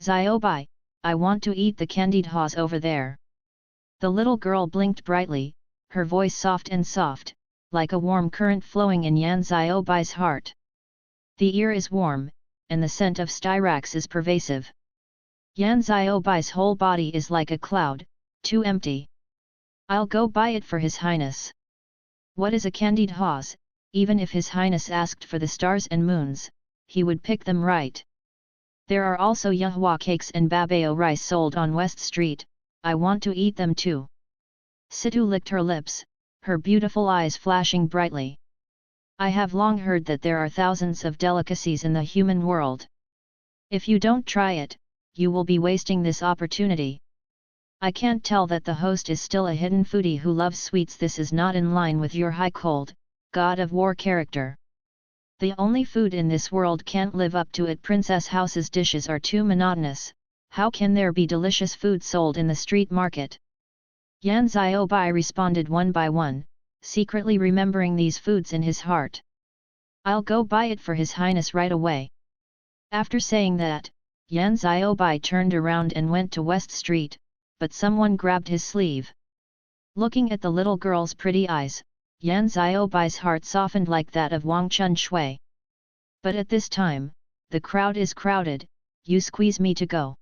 Xiaobai, I want to eat the candied haws over there. The little girl blinked brightly, her voice soft, like a warm current flowing in Yan Xiaobai's heart. The ear is warm, and the scent of styrax is pervasive. Yan Xiaobai's whole body is like a cloud, too empty. I'll go buy it for His Highness. What is a candied haws? Even if His Highness asked for the stars and moons, he would pick them right. There are also Yahua cakes and babao rice sold on West Street, I want to eat them too. Situ licked her lips, her beautiful eyes flashing brightly. I have long heard that there are thousands of delicacies in the human world. If you don't try it, you will be wasting this opportunity. I can't tell that the host is still a hidden foodie who loves sweets. This is not in line with your high cold, God of War character. The only food in this world can't live up to it. Princess House's dishes are too monotonous, how can there be delicious food sold in the street market? Yan Xiaobai responded one by one, secretly remembering these foods in his heart. I'll go buy it for His Highness right away. After saying that, Yan Xiaobai turned around and went to West Street, but someone grabbed his sleeve. Looking at the little girl's pretty eyes, Yan Xiaobai's heart softened like that of Wang Chun Shui. But at this time, the crowd is crowded, you squeeze me to go.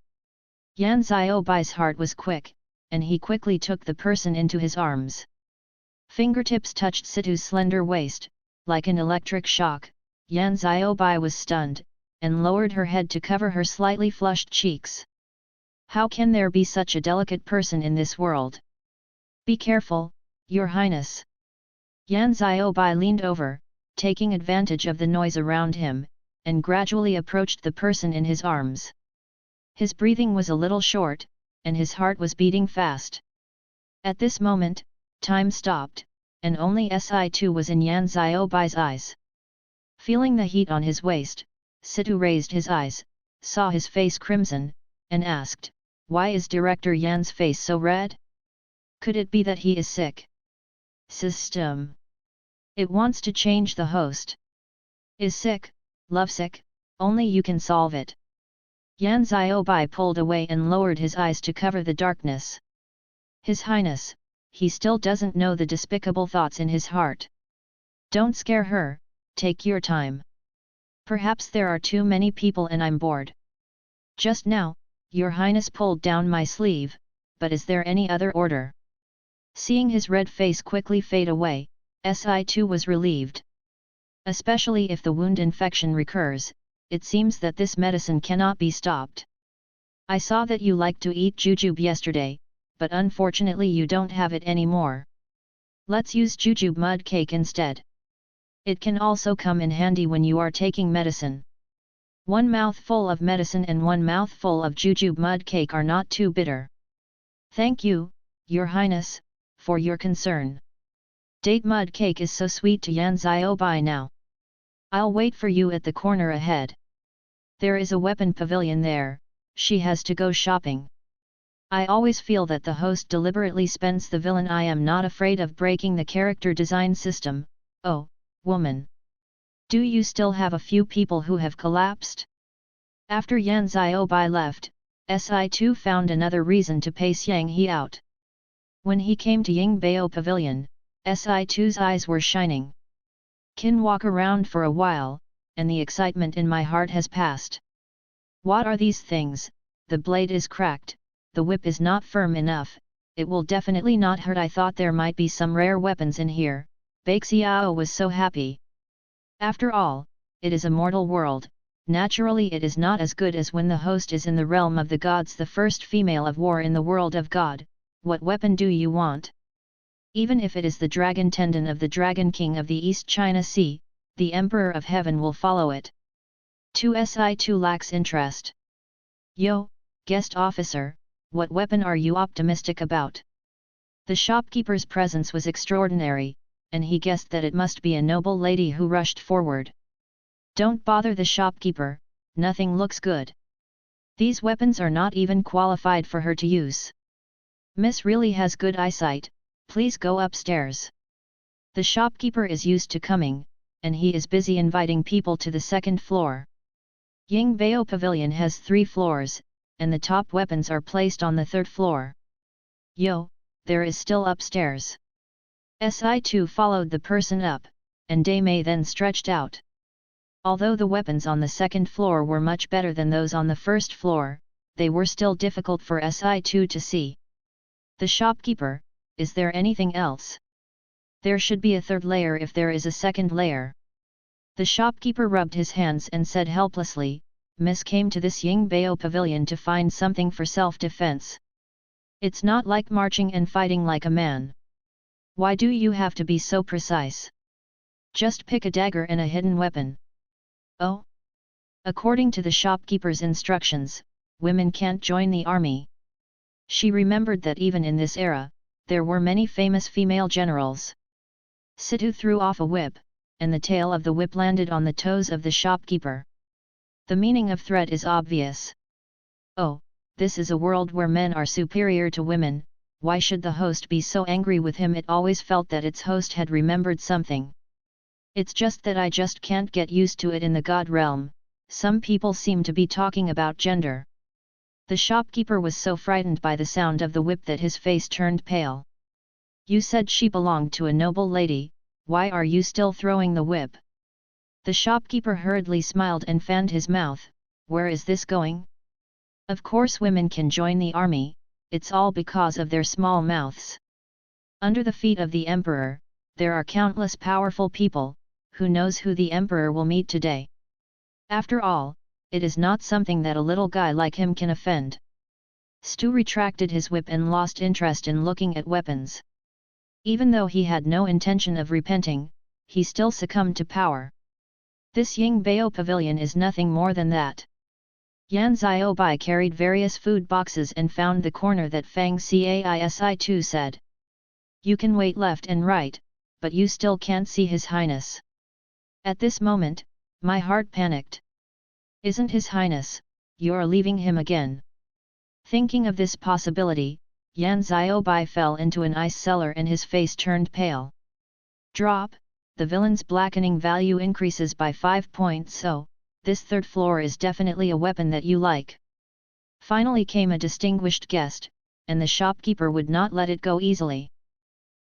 Yan Xiaobai's heart was quick, and he quickly took the person into his arms. Fingertips touched Situ's slender waist, like an electric shock. Yan Xiaobai was stunned, and lowered her head to cover her slightly flushed cheeks. How can there be such a delicate person in this world? Be careful, Your Highness. Yan Xiaobai leaned over, taking advantage of the noise around him, and gradually approached the person in his arms. His breathing was a little short, and his heart was beating fast. At this moment, time stopped, and only Si2 was in Yan Xiaobai's eyes. Feeling the heat on his waist, Situ raised his eyes, saw his face crimson, and asked, why is Director Yan's face so red? Could it be that he is sick? System. It wants to change the host. Is sick, lovesick, only you can solve it. Yan Ziobai pulled away and lowered his eyes to cover the darkness. His Highness, he still doesn't know the despicable thoughts in his heart. Don't scare her, take your time. Perhaps there are too many people and I'm bored. Just now, Your Highness pulled down my sleeve, but is there any other order? Seeing his red face quickly fade away, Si-2 was relieved. Especially if the wound infection recurs, it seems that this medicine cannot be stopped. I saw that you liked to eat jujube yesterday, but unfortunately you don't have it anymore. Let's use jujube mud cake instead. It can also come in handy when you are taking medicine. One mouthful of medicine and one mouthful of jujube mud cake are not too bitter. Thank you, Your Highness, for your concern. Date mud cake is so sweet to Yan Ziobai now. I'll wait for you at the corner ahead. There is a weapon pavilion there, she has to go shopping. I always feel that the host deliberately spends the villain. I am not afraid of breaking the character design system. Oh, woman. Do you still have a few people who have collapsed? After Yan Ziobai left, Si-2 found another reason to pace Yang He out. When he came to Yingbao Pavilion, Si-2's eyes were shining. Can walk around for a while, and the excitement in my heart has passed. What are these things? The blade is cracked, the whip is not firm enough, it will definitely not hurt. I thought there might be some rare weapons in here. Baixiao was so happy. After all, it is a mortal world, naturally it is not as good as when the host is in the realm of the gods, the first female of war in the world of God. What weapon do you want? Even if it is the dragon tendon of the Dragon King of the East China Sea, the Emperor of Heaven will follow it. 2Si-2 lacks interest. Yo, guest officer, what weapon are you optimistic about? The shopkeeper's presence was extraordinary, and he guessed that it must be a noble lady who rushed forward. Don't bother the shopkeeper, nothing looks good. These weapons are not even qualified for her to use. Miss really has good eyesight, please go upstairs. The shopkeeper is used to coming, and he is busy inviting people to the second floor. Yingbao Pavilion has 3 floors, and the top weapons are placed on the 3rd floor. Yo, there is still upstairs. Si-2 followed the person up, and Daimei then stretched out. Although the weapons on the 2nd floor were much better than those on the 1st floor, they were still difficult for Si-2 to see. The shopkeeper, is there anything else? There should be a 3rd layer if there is a 2nd layer. The shopkeeper rubbed his hands and said helplessly, Miss came to this Yingbao Pavilion to find something for self-defense. It's not like marching and fighting like a man. Why do you have to be so precise? Just pick a dagger and a hidden weapon. Oh? According to the shopkeeper's instructions, women can't join the army. She remembered that even in this era, there were many famous female generals. Situ threw off a whip, and the tail of the whip landed on the toes of the shopkeeper. The meaning of threat is obvious. Oh, this is a world where men are superior to women. Why should the host be so angry with him? It always felt that its host had remembered something. It's just that I just can't get used to it in the god realm. Some people seem to be talking about gender. The shopkeeper was so frightened by the sound of the whip that his face turned pale. You said she belonged to a noble lady, why are you still throwing the whip? The shopkeeper hurriedly smiled and fanned his mouth. Where is this going? Of course women can join the army, it's all because of their small mouths. Under the feet of the emperor, there are countless powerful people, who knows who the emperor will meet today. After all, it is not something that a little guy like him can offend. Stu retracted his whip and lost interest in looking at weapons. Even though he had no intention of repenting, he still succumbed to power. This Yingbao Pavilion is nothing more than that. Yan Ziobai carried various food boxes and found the corner that Fang Caisi-2 said. You can wait left and right, but you still can't see His Highness. At this moment, my heart panicked. Isn't His Highness, you're leaving him again? Thinking of this possibility, Yan Xiaobai fell into an ice cellar and his face turned pale. Drop, the villain's blackening value increases by 5 points, so, this third floor is definitely a weapon that you like. Finally came a distinguished guest, and the shopkeeper would not let it go easily.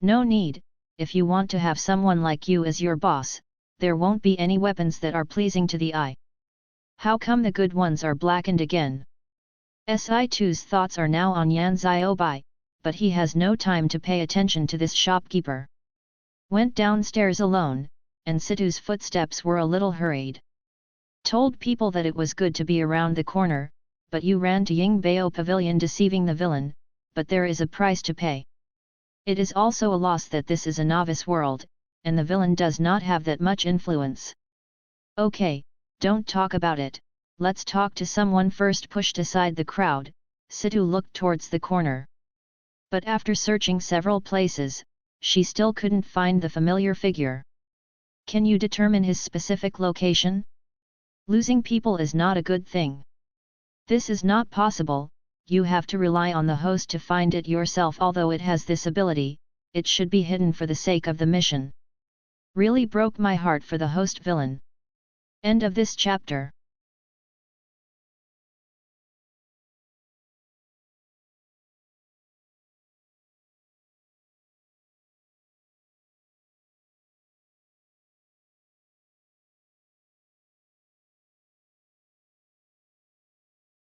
No need, if you want to have someone like you as your boss, there won't be any weapons that are pleasing to the eye. How come the good ones are blackened again? Si2's thoughts are now on Yan Xiaobai, but he has no time to pay attention to this shopkeeper. Went downstairs alone, and Situ's footsteps were a little hurried. Told people that it was good to be around the corner, but you ran to Yingbao Pavilion deceiving the villain, but there is a price to pay. It is also a loss that this is a novice world, and the villain does not have that much influence. Okay, don't talk about it. Let's talk to someone first. Pushed aside the crowd, Situ looked towards the corner. But after searching several places, she still couldn't find the familiar figure. Can you determine his specific location? Losing people is not a good thing. This is not possible, you have to rely on the host to find it yourself. Although it has this ability, it should be hidden for the sake of the mission. Really broke my heart for the host villain. End of this chapter.